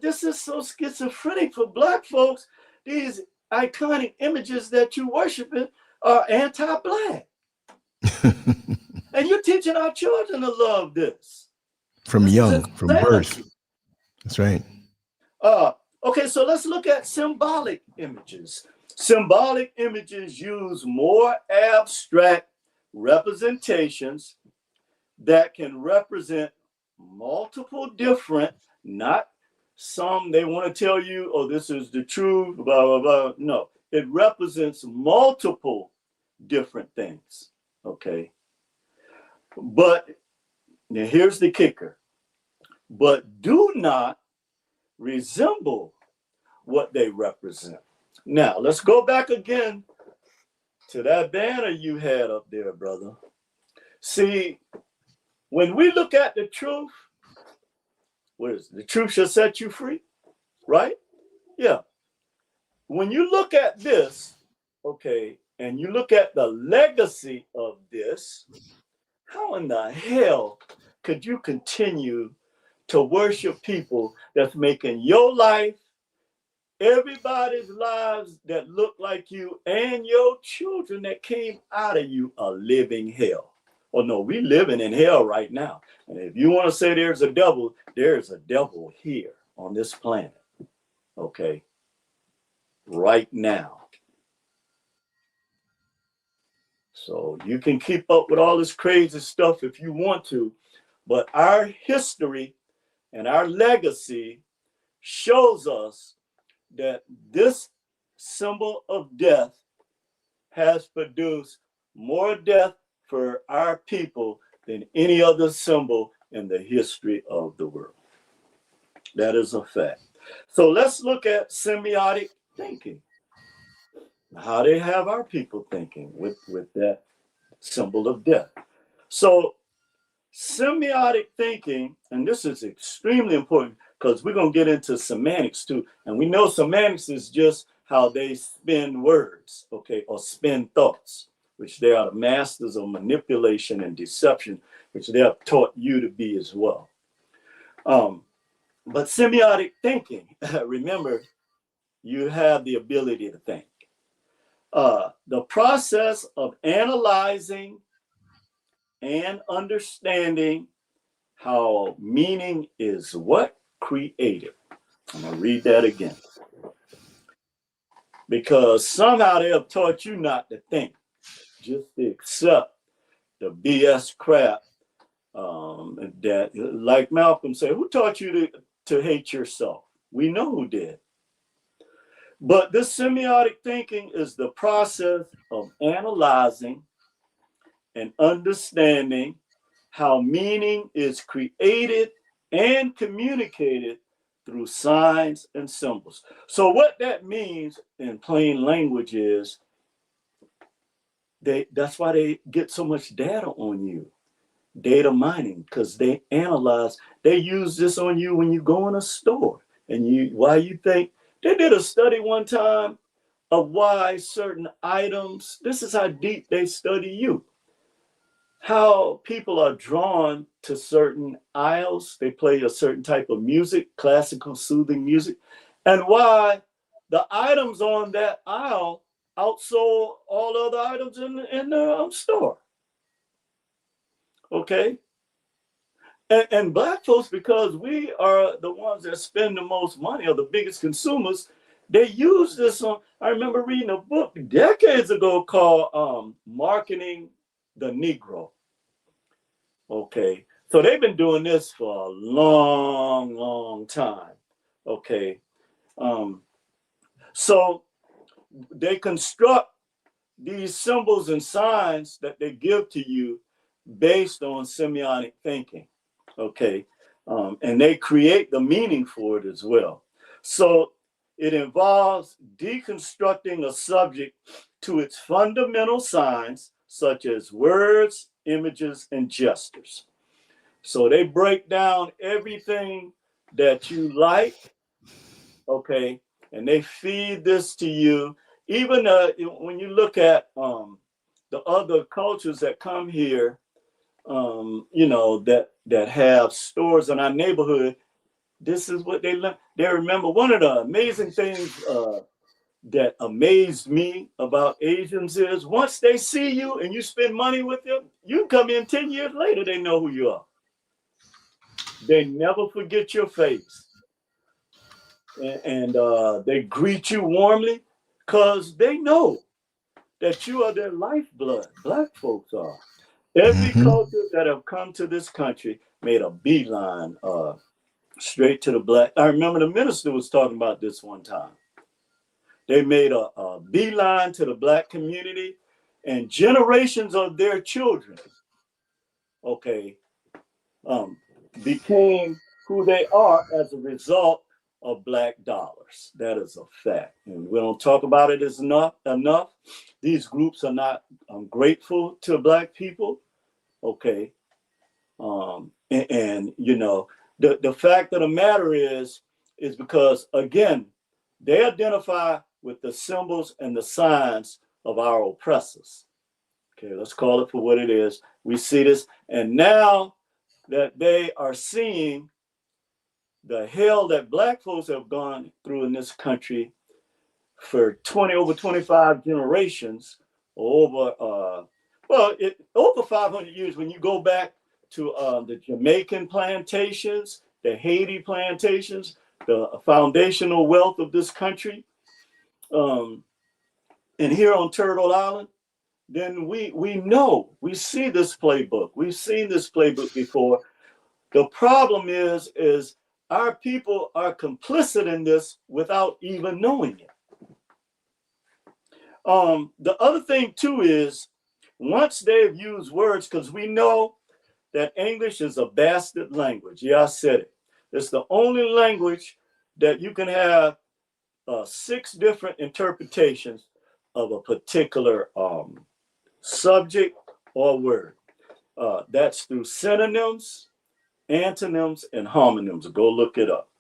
this is so schizophrenic for Black folks, these iconic images that you worshiping are anti-Black. And you're teaching our children to love this. From birth. That's right. Okay, so let's look at symbolic images. Symbolic images use more abstract representations that can represent multiple different, not Some, they want to tell you, oh, this is the truth, blah, blah, blah. No, it represents multiple different things, okay? But now here's the kicker. But do not resemble what they represent. Now, let's go back again to that banner you had up there, brother. See, when we look at the truth, what is it? The truth shall set you free, right? Yeah. When you look at this, okay, and you look at the legacy of this, how in the hell could you continue to worship people that's making your life, everybody's lives that look like you, and your children that came out of you a living hell? Oh no, we living in hell right now. And if you want to say there's a devil here on this planet. Okay. Right now. So you can keep up with all this crazy stuff if you want to, but our history and our legacy shows us that this symbol of death has produced more death for our people than any other symbol in the history of the world. That is a fact. So let's look at semiotic thinking. How they have our people thinking with that symbol of death. So semiotic thinking, and this is extremely important because we're going to get into semantics too. And we know semantics is just how they spin words, okay, or spin thoughts, which they are the masters of manipulation and deception, which they have taught you to be as well. But semiotic thinking, remember, you have the ability to think. The process of analyzing and understanding how meaning is what? Created. I'm going to read that again. Because somehow they have taught you not to think, just to accept the BS crap that, like Malcolm said, who taught you to hate yourself? We know who did. But this semiotic thinking is the process of analyzing and understanding how meaning is created and communicated through signs and symbols. So what that means in plain language is that's why they get so much data on you. Data mining, because they analyze, they use this on you when you go in a store. And why you think, they did a study one time of why certain items, this is how deep they study you. How people are drawn to certain aisles. They play a certain type of music, classical soothing music, and why the items on that aisle outsold all other items in the store. Okay. And Black folks, because we are the ones that spend the most money, or the biggest consumers, they use this on. I remember reading a book decades ago called Marketing the Negro. Okay. So they've been doing this for a long, long time. Okay. So they construct these symbols and signs that they give to you based on semiotic thinking. Okay. And they create the meaning for it as well. So it involves deconstructing a subject to its fundamental signs, such as words, images, and gestures. So they break down everything that you like, okay, and they feed this to you. Even when you look at the other cultures that come here, that have stores in our neighborhood, this is what they learn. They remember one of the amazing things that amazed me about Asians is once they see you and you spend money with them, you come in 10 years later, they know who you are. They never forget your face. And they greet you warmly because they know that you are their lifeblood. Black folks are. Every culture that have come to this country made a beeline straight to the black. I remember the minister was talking about this one time. They made a beeline to the black community, and generations of their children, okay, became who they are as a result of black dollars. That is a fact. And we don't talk about it as enough. These groups are not grateful to black people, okay? And you know, the fact of the matter is because, again, they identify with the symbols and the signs of our oppressors. Okay, let's call it for what it is. We see this, and now that they are seeing the hell that black folks have gone through in this country for over 25 generations, or over 500 years. When you go back to the Jamaican plantations, the Haiti plantations, the foundational wealth of this country, and here on Turtle Island, then we know, we see this playbook. We've seen this playbook before. The problem is our people are complicit in this without even knowing it. The other thing too is, once they've used words, because we know that English is a bastard language. Yeah, I said it. It's the only language that you can have 6 different interpretations of a particular subject or word. That's through synonyms, antonyms, and homonyms. Go look it up.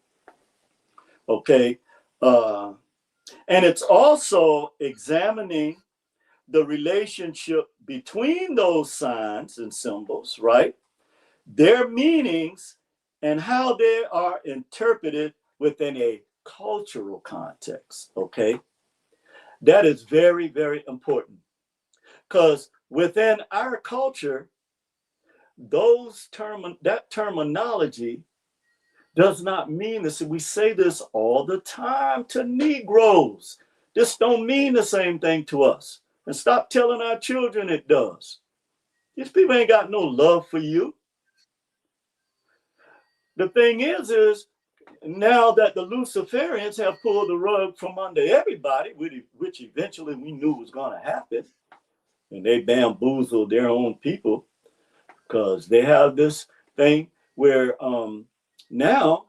Okay. And it's also examining the relationship between those signs and symbols, right? Their meanings and how they are interpreted within a cultural context, okay? That is very, very important, because within our culture, that terminology does not mean this. We say this all the time to Negroes. This don't mean the same thing to us. And stop telling our children it does. These people ain't got no love for you. The thing is now that the Luciferians have pulled the rug from under everybody, which eventually we knew was going to happen, and they bamboozled their own people, because they have this thing where now,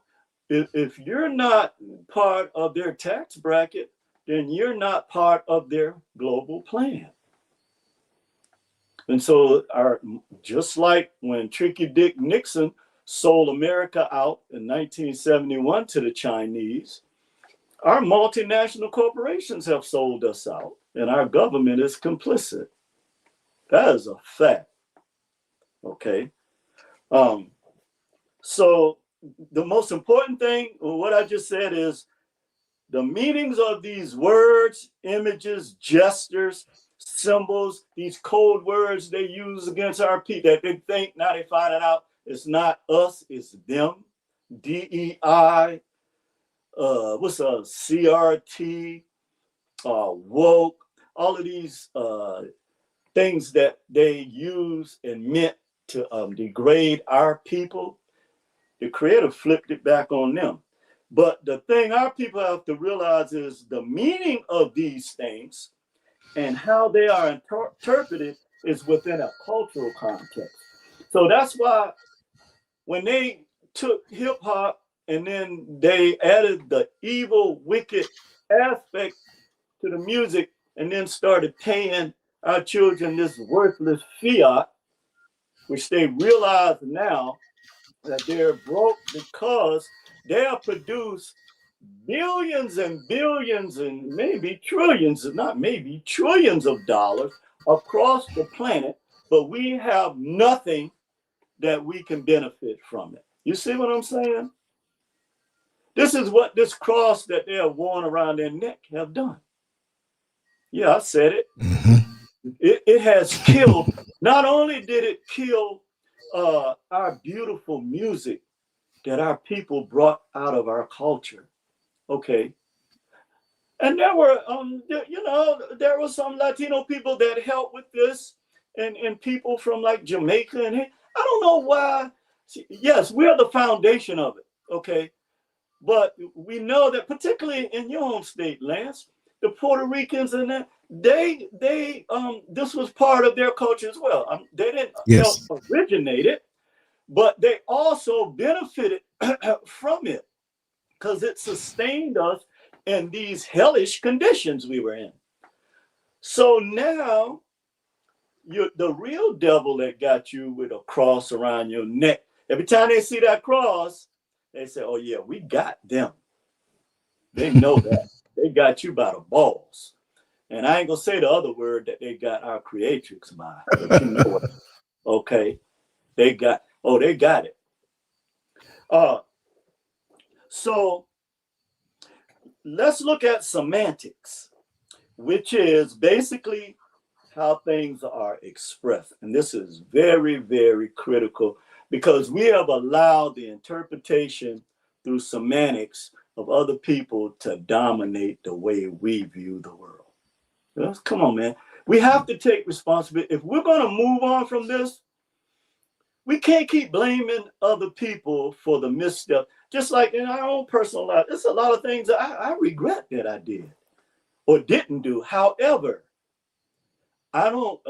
if you're not part of their tax bracket, then you're not part of their global plan. And so, just like when Tricky Dick Nixon sold America out in 1971 to the Chinese, our multinational corporations have sold us out, and our government is complicit. That is a fact. Okay. So the most important thing, what I just said, is the meanings of these words, images, gestures, symbols, these code words they use against our people that they think, now they find it out, it's not us, it's them. DEI, CRT, woke, all of these things that they use and meant to degrade our people. The Creator flipped it back on them. But the thing our people have to realize is the meaning of these things and how they are interpreted is within a cultural context. So that's why when they took hip hop and then they added the evil, wicked aspect to the music and then started paying our children this worthless fiat, which they realize now that they're broke because they have produced billions and billions and maybe trillions, not maybe trillions of dollars across the planet, but we have nothing that we can benefit from it. You see what I'm saying? This is what this cross that they have worn around their neck have done. Yeah, I said it. Mm-hmm. It has killed. Not only did it kill our beautiful music that our people brought out of our culture, okay, and there were there were some Latino people that helped with this, and people from like Jamaica, and I don't know why. Yes, we're the foundation of it. Okay. But we know that particularly in your home state, Lance, the Puerto Ricans and that, this was part of their culture as well. They didn't help Yes. originate it, but they also benefited from it because it sustained us in these hellish conditions we were in. So now the real devil that got you with a cross around your neck, every time they see that cross, they say, oh yeah, we got them. They know that. They got you by the balls. And I ain't gonna say the other word that they got our creatrix by, but you know it. Okay. They got it. So let's look at semantics, which is basically how things are expressed. And this is very, very critical because we have allowed the interpretation through semantics of other people to dominate the way we view the world. Come on, man. We have to take responsibility. If we're going to move on from this, we can't keep blaming other people for the misstep. Just like in our own personal life, there's a lot of things that I regret that I did or didn't do. However, I don't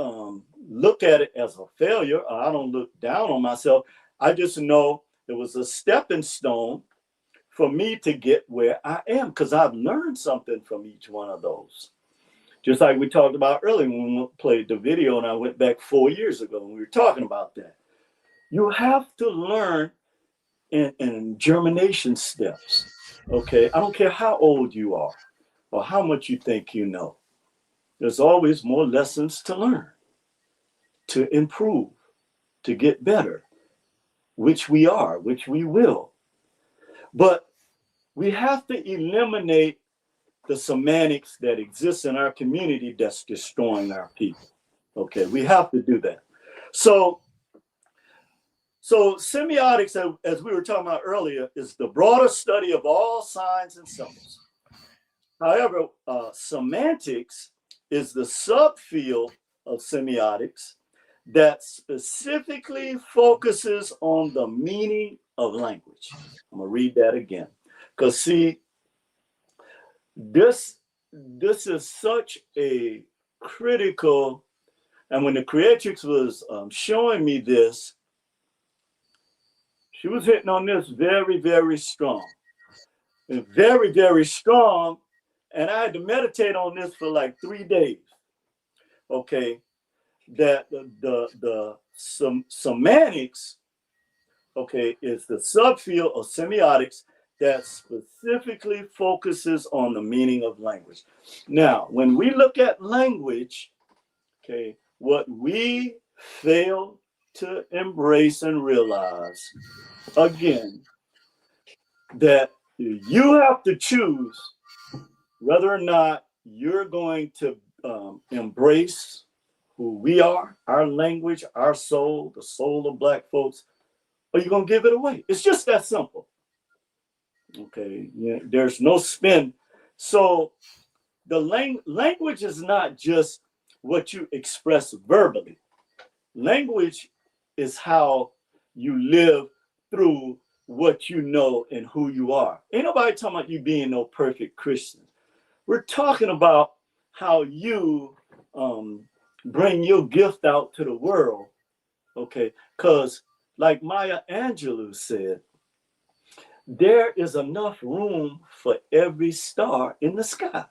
look at it as a failure. Or I don't look down on myself. I just know it was a stepping stone for me to get where I am because I've learned something from each one of those. Just like we talked about earlier when we played the video and I went back 4 years ago and we were talking about that. You have to learn in germination steps, okay? I don't care how old you are or how much you think you know. There's always more lessons to learn, to improve, to get better, which we are, which we will. But we have to eliminate the semantics that exist in our community that's destroying our people. Okay, we have to do that. So semiotics, as we were talking about earlier, is the broader study of all signs and symbols. However, semantics is the subfield of semiotics that specifically focuses on the meaning of language. I'm gonna read that again, because see, this is such a critical, and when the creatrix was showing me this, she was hitting on this very, very strong. Very, very strong. And I had to meditate on this for like 3 days. Okay. That the semantics, okay, is the subfield of semiotics that specifically focuses on the meaning of language. Now, when we look at language, okay, what we fail to embrace and realize, again, that you have to choose whether or not you're going to embrace who we are, our language, our soul, the soul of Black folks, or you're going to give it away. It's just that simple. Okay, yeah, there's no spin. So the language is not just what you express verbally. Language is how you live through what you know and who you are. Ain't nobody talking about you being no perfect Christian. We're talking about how you bring your gift out to the world, okay? Because like Maya Angelou said, there is enough room for every star in the sky.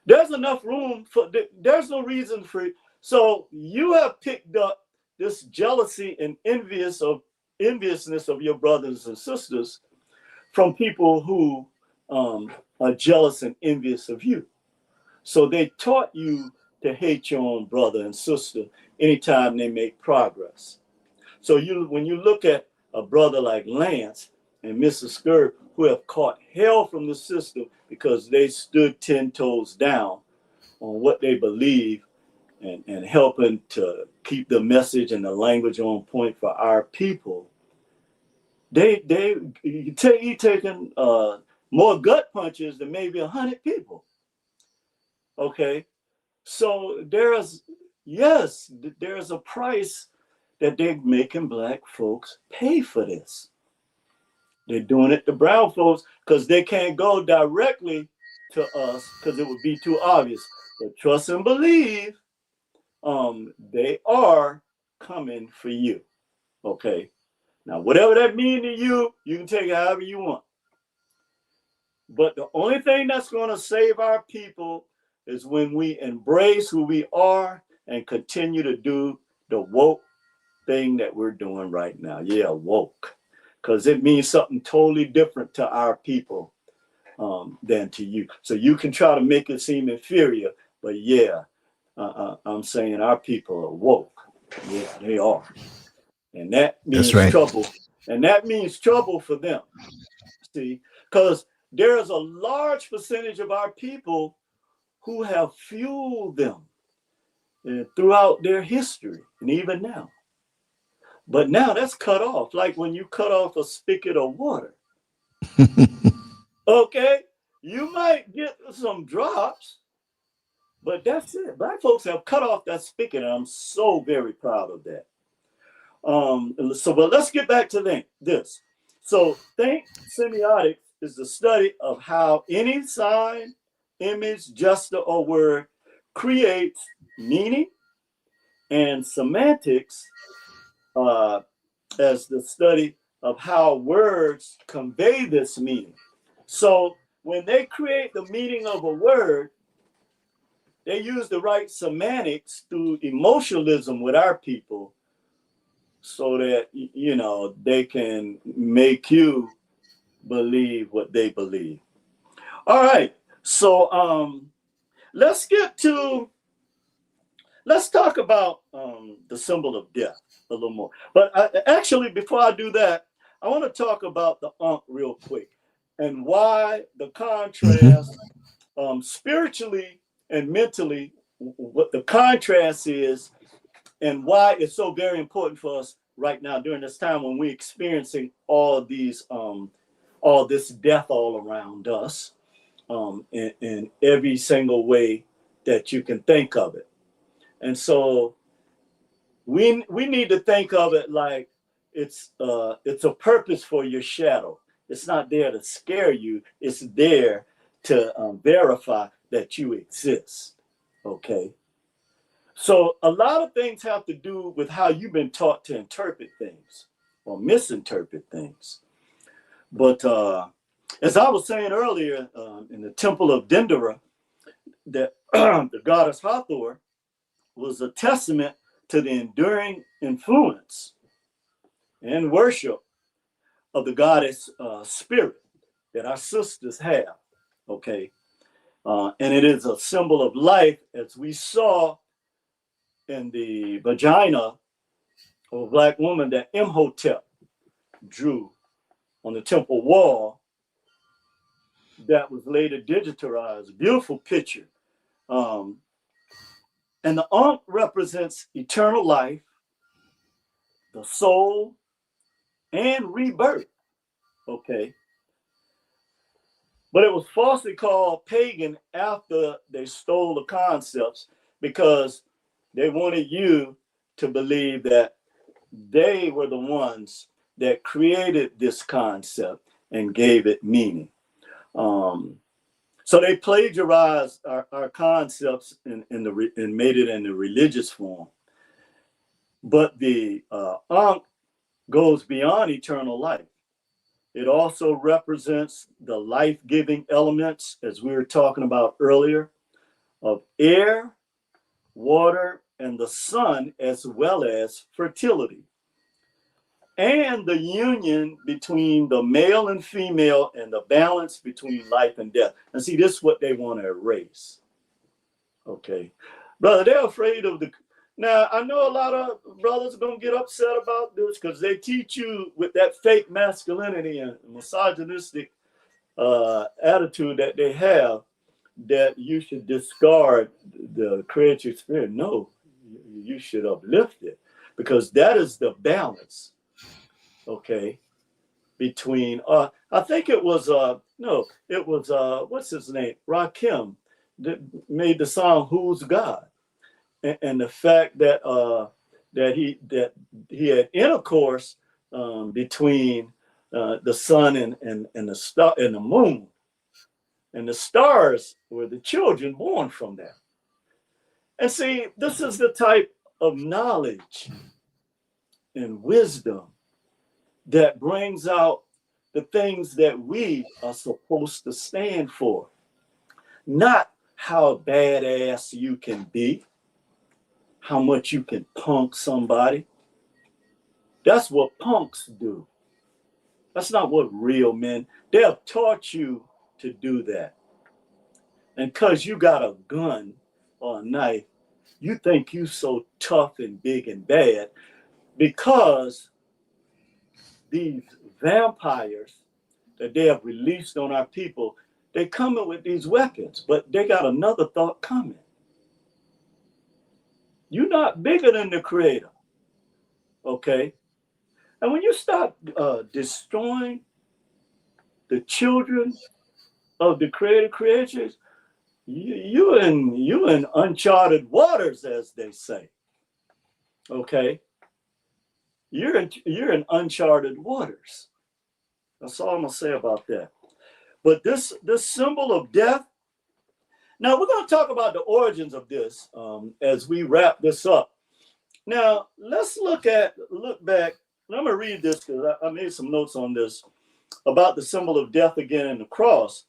There's enough room for, there's no reason for, so you have picked up this jealousy and enviousness of your brothers and sisters from people who are jealous and envious of you. So they taught you to hate your own brother and sister anytime they make progress. So when you look at a brother like Lance and Mrs. Scurv, who have caught hell from the system because they stood 10 toes down on what they believe and helping to keep the message and the language on point for our people, you taking more gut punches than maybe 100 people. Okay, so there's a price that they're making Black folks pay for this. They're doing it to brown folks because they can't go directly to us because it would be too obvious. But trust and believe, they are coming for you. Okay. Now, whatever that means to you, you can take it however you want. But the only thing that's going to save our people is when we embrace who we are and continue to do the woke thing that we're doing right now. Yeah, woke. Because it means something totally different to our people than to you. So you can try to make it seem inferior, but yeah, I'm saying our people are woke. Yeah, they are. And that means That's right. trouble. And that means trouble for them. See, because there is a large percentage of our people who have fueled them throughout their history and even now. But now that's cut off, like when you cut off a spigot of water. Okay, you might get some drops, but that's it. Black folks have cut off that spigot, and I'm so very proud of that. But let's get back to this. So think semiotics is the study of how any sign, image, gesture, or word creates meaning, and semantics as the study of how words convey this meaning. So when they create the meaning of a word, they use the right semantics through emotionalism with our people so that, you know, they can make you believe what they believe. All right. So let's talk about the symbol of death a little more. But actually, before I do that, I want to talk about the Ankh real quick and why the contrast spiritually and mentally, what the contrast is and why it's so very important for us right now during this time when we're experiencing all this death all around us in every single way that you can think of it. And so we need to think of it like it's a purpose for your shadow. It's not there to scare you. It's there to verify that you exist. Okay. So a lot of things have to do with how you've been taught to interpret things or misinterpret things. But as I was saying earlier, in the temple of Dendera, that the goddess Hathor was a testament to the enduring influence and worship of the goddess spirit that our sisters have. Okay. And it is a symbol of life, as we saw in the vagina of a Black woman that Imhotep drew on the temple wall that was later digitalized. Beautiful picture. And the Ankh represents eternal life, the soul, and rebirth. Okay. But it was falsely called pagan after they stole the concepts because they wanted you to believe that they were the ones that created this concept and gave it meaning. So they plagiarized our concepts and made it in the religious form. But the Ankh goes beyond eternal life. It also represents the life-giving elements, as we were talking about earlier, of air, water, and the sun, as well as fertility. And the union between the male and female and the balance between life and death. And see, this is what they want to erase. Okay. Brother, they're afraid of now, I know a lot of brothers are going to get upset about this because they teach you with that fake masculinity and misogynistic attitude that they have that you should discard the creative spirit. No, you should uplift it because that is the balance, okay, between, I think it was, what's his name? Rakim that made the song, Who's God? And the fact that he had intercourse between the sun and the star and the moon. And the stars were the children born from that. And see, this is the type of knowledge and wisdom that brings out the things that we are supposed to stand for. Not how badass you can be, how much you can punk somebody. That's what punks do. That's not what real men, they have taught you to do that. And because you got a gun or a knife, you think you so tough and big and bad because these vampires that they have released on our people, they coming with these weapons, but they got another thought coming. You're not bigger than the creator, okay? And when you start destroying the children of the creator creatures, you in uncharted waters, as they say. Okay, you're in uncharted waters. That's all I'm gonna say about that. But this symbol of death. Now we're gonna talk about the origins of this as we wrap this up. Now let's look back. I'm gonna read this because I made some notes on this about the symbol of death again in the cross.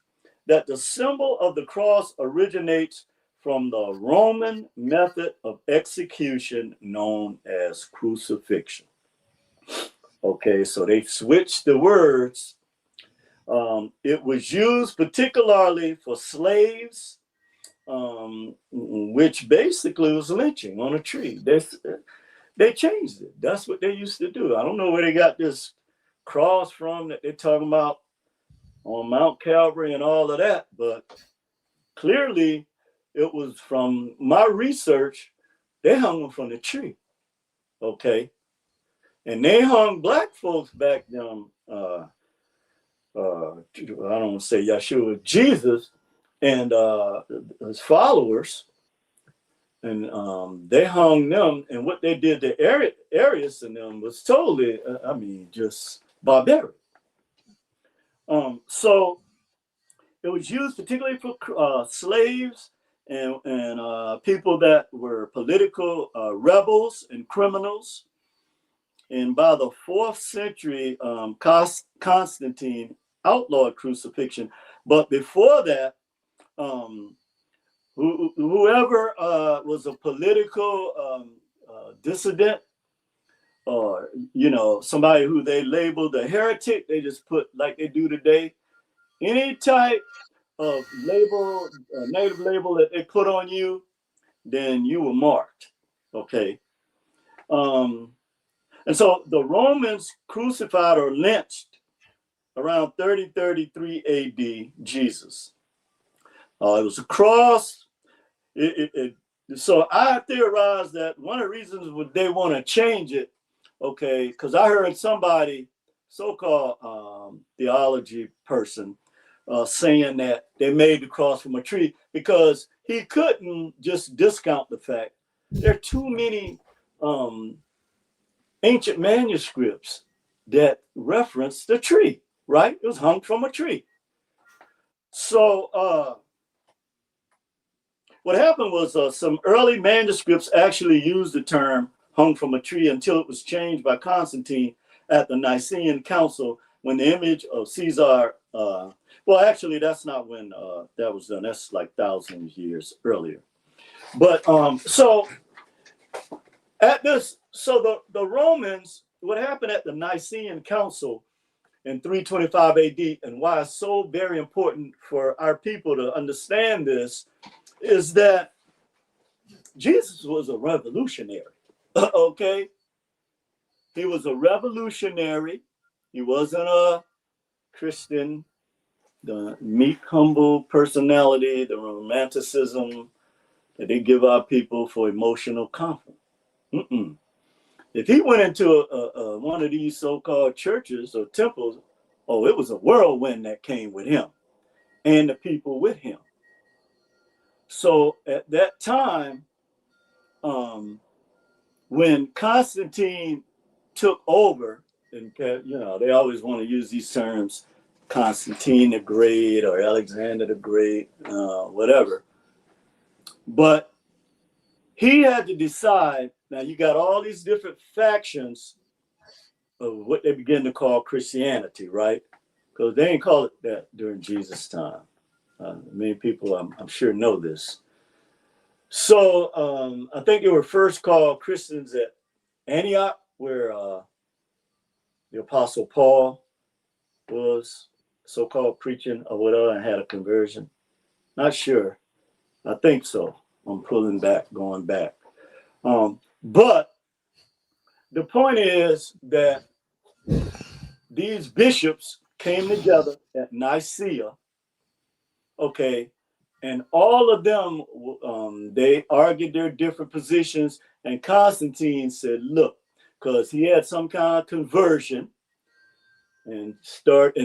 That the symbol of the cross originates from the Roman method of execution known as crucifixion. Okay, so they switched the words. It was used particularly for slaves, which basically was lynching on a tree. They changed it. That's what they used to do. I don't know where they got this cross from that they're talking about on Mount Calvary and all of that, but clearly it was from my research, they hung them from the tree, okay? And they hung black folks back then, I don't want to say Yeshua, Jesus and his followers, and they hung them, and what they did to Arius and them was totally, just barbaric. So it was used particularly for slaves and people that were political rebels and criminals. And by the 4th century, Constantine outlawed crucifixion. But before that, whoever was a political dissident, or somebody who they labeled a heretic, they just put, like they do today, any type of label, native label that they put on you, then you were marked, okay? And so the Romans crucified or lynched around 30-33 AD Jesus. It was a cross. So I theorized that one of the reasons they want to change it, okay, because I heard somebody, so-called theology person, saying that they made the cross from a tree because he couldn't just discount the fact there are too many ancient manuscripts that reference the tree, right? It was hung from a tree. So what happened was some early manuscripts actually used the term hung from a tree until it was changed by Constantine at the Nicene Council when the image of Caesar, well, actually, that's not when that was done. That's like thousands of years earlier. But so at this, so the Romans, what happened at the Nicene Council in 325 AD, and why it's so very important for our people to understand this, is that Jesus was a revolutionary, okay? He was a revolutionary. He wasn't a Christian, the meek, humble personality, the romanticism that they give our people for emotional comfort. If he went into one of these so-called churches or temples, oh, it was a whirlwind that came with him and the people with him. So at that time, when Constantine took over and you know, they always want to use these terms, Constantine the Great or Alexander the Great, whatever. But he had to decide. Now you got all these different factions of what they begin to call Christianity, right? Because they ain't call it that during Jesus' time. Many people, I'm sure, know this. So I think they were first called Christians at Antioch, where the Apostle Paul was so-called preaching or whatever and had a conversion. Not sure. I think so. I'm pulling back, going back. But the point is that these bishops came together at Nicaea, okay, and all of them, they argued their different positions, and Constantine said, look, because he had some kind of conversion and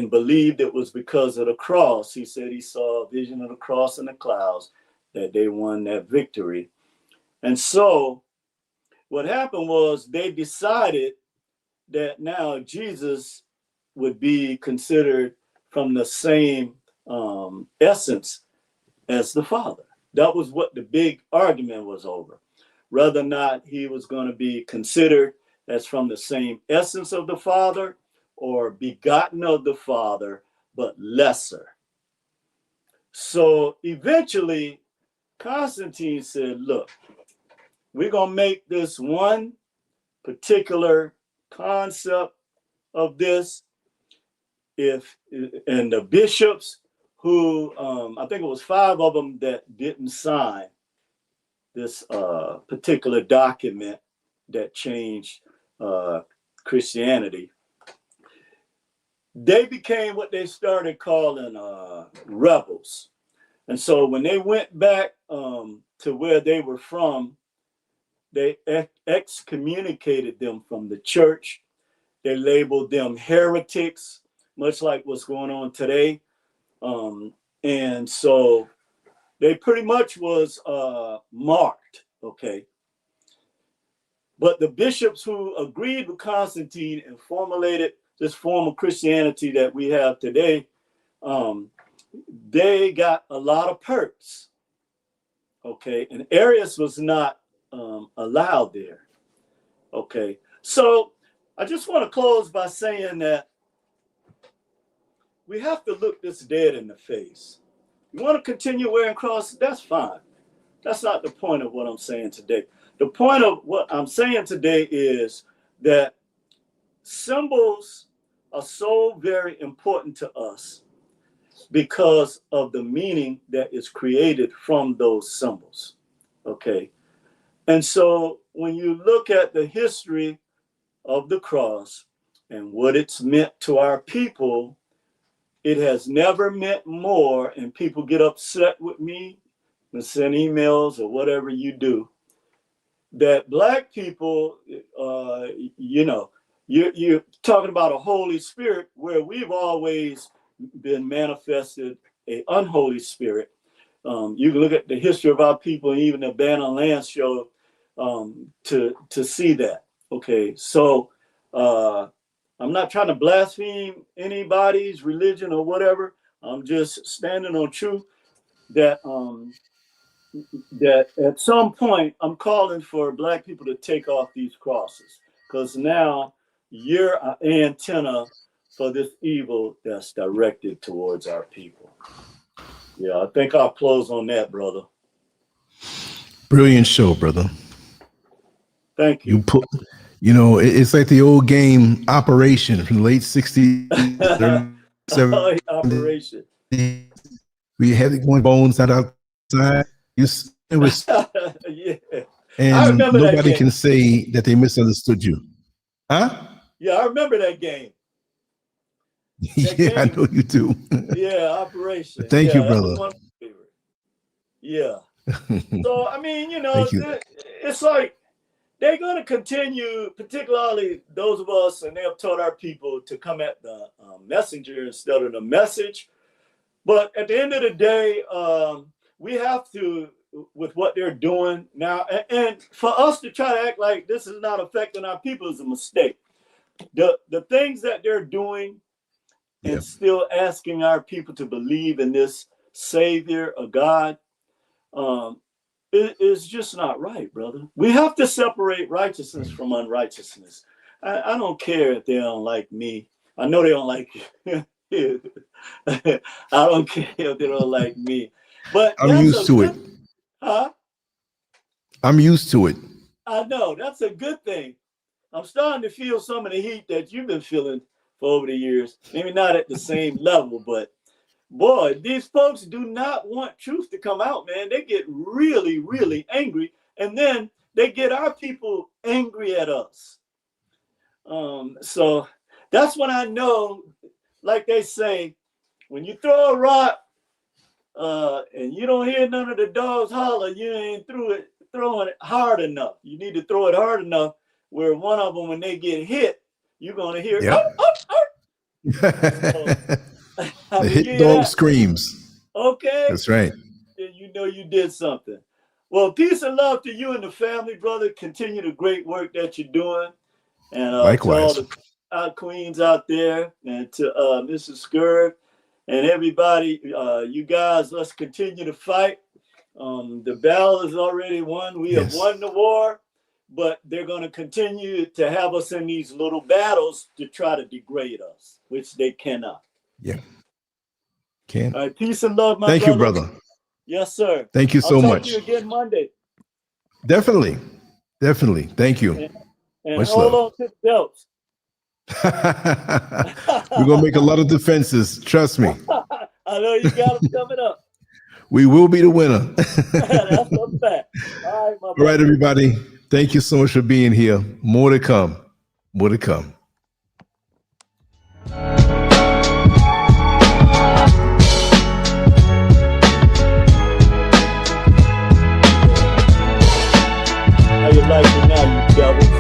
believed it was because of the cross. He said he saw a vision of the cross in the clouds, that they won that victory. And so what happened was they decided that now Jesus would be considered from the same essence as the Father. That was what the big argument was over. Whether or not he was going to be considered as from the same essence of the Father or begotten of the Father, but lesser. So eventually, Constantine said, look, we're going to make this one particular concept of this. And the bishops who, I think it was 5 of them that didn't sign this particular document that changed Christianity, they became what they started calling rebels. And so when they went back to where they were from, they excommunicated them from the church. They labeled them heretics, much like what's going on today. And so they pretty much was marked, okay? But the bishops who agreed with Constantine and formulated this form of Christianity that we have today, they got a lot of perks, okay? And Arius was not allowed there, okay? So I just want to close by saying that we have to look this dead in the face. You want to continue wearing crosses? That's fine. That's not the point of what I'm saying today. The point of what I'm saying today is that symbols are so very important to us because of the meaning that is created from those symbols, okay? And so when you look at the history of the cross and what it's meant to our people, it has never meant more, and people get upset with me and send emails or whatever you do, that Black people, you know, you're talking about a Holy Spirit where we've always been manifested a unholy spirit. You can look at the history of our people and even the Ban on Land show to see that. Okay, so I'm not trying to blaspheme anybody's religion or whatever. I'm just standing on truth that that at some point I'm calling for Black people to take off these crosses, because now you're an antenna for this evil that's directed towards our people. Yeah, I think I'll close on that, brother. Brilliant show, brother. Thank you. You know, it's like the old game Operation from the late 60s, Operation. We had it going bones outside. It was, Yeah. and nobody can say that they misunderstood you. Huh? Yeah, I remember that game. Yeah, I know you do. Yeah, Operation. Thank you, brother. Yeah. So, I mean, you know, it's like they're going to continue, particularly those of us, and they have taught our people to come at the messenger instead of the message. But at the end of the day, we have to, with what they're doing now, and for us to try to act like this is not affecting our people is a mistake. the things that they're doing and still asking our people to believe in this Savior, a God, it is just not right, brother. We have to separate righteousness from unrighteousness. I don't care if they don't like me. I know they don't like you. I don't care if they don't like me. But I'm used to it. Huh? I'm used to it. I know. That's a good thing. I'm starting to feel some of the heat that you've been feeling for over the years. Maybe not at the same level, but boy, these folks do not want truth to come out, man. They get really, really angry. And then they get our people angry at us. So that's when I know, like they say, when you throw a rock and you don't hear none of the dogs holler, you ain't throwing it hard enough. You need to throw it hard enough where one of them, when they get hit, you're going to hear, The hit dog screams. Okay. That's right. Then you know you did something. Well, peace and love to you and the family, brother. Continue the great work that you're doing. And likewise. to all the queens out there, and to Mrs. Scurv and everybody, you guys, let's continue to fight. The battle is already won. We have won the war, but they're going to continue to have us in these little battles to try to degrade us, which they cannot. Yeah. Can. All right, peace and love, my brother. Thank you, brother. Yes, sir. Thank you so I'll much. talk to you again Monday. Definitely. Thank you. And much hold love. on to the belts. We're going to make a lot of defenses. Trust me. I know you got them coming up. We will be the winner. That's a fact. All right, my brother. All right, everybody. Thank you so much for being here. More to come. More to come. How you like it now, you devil?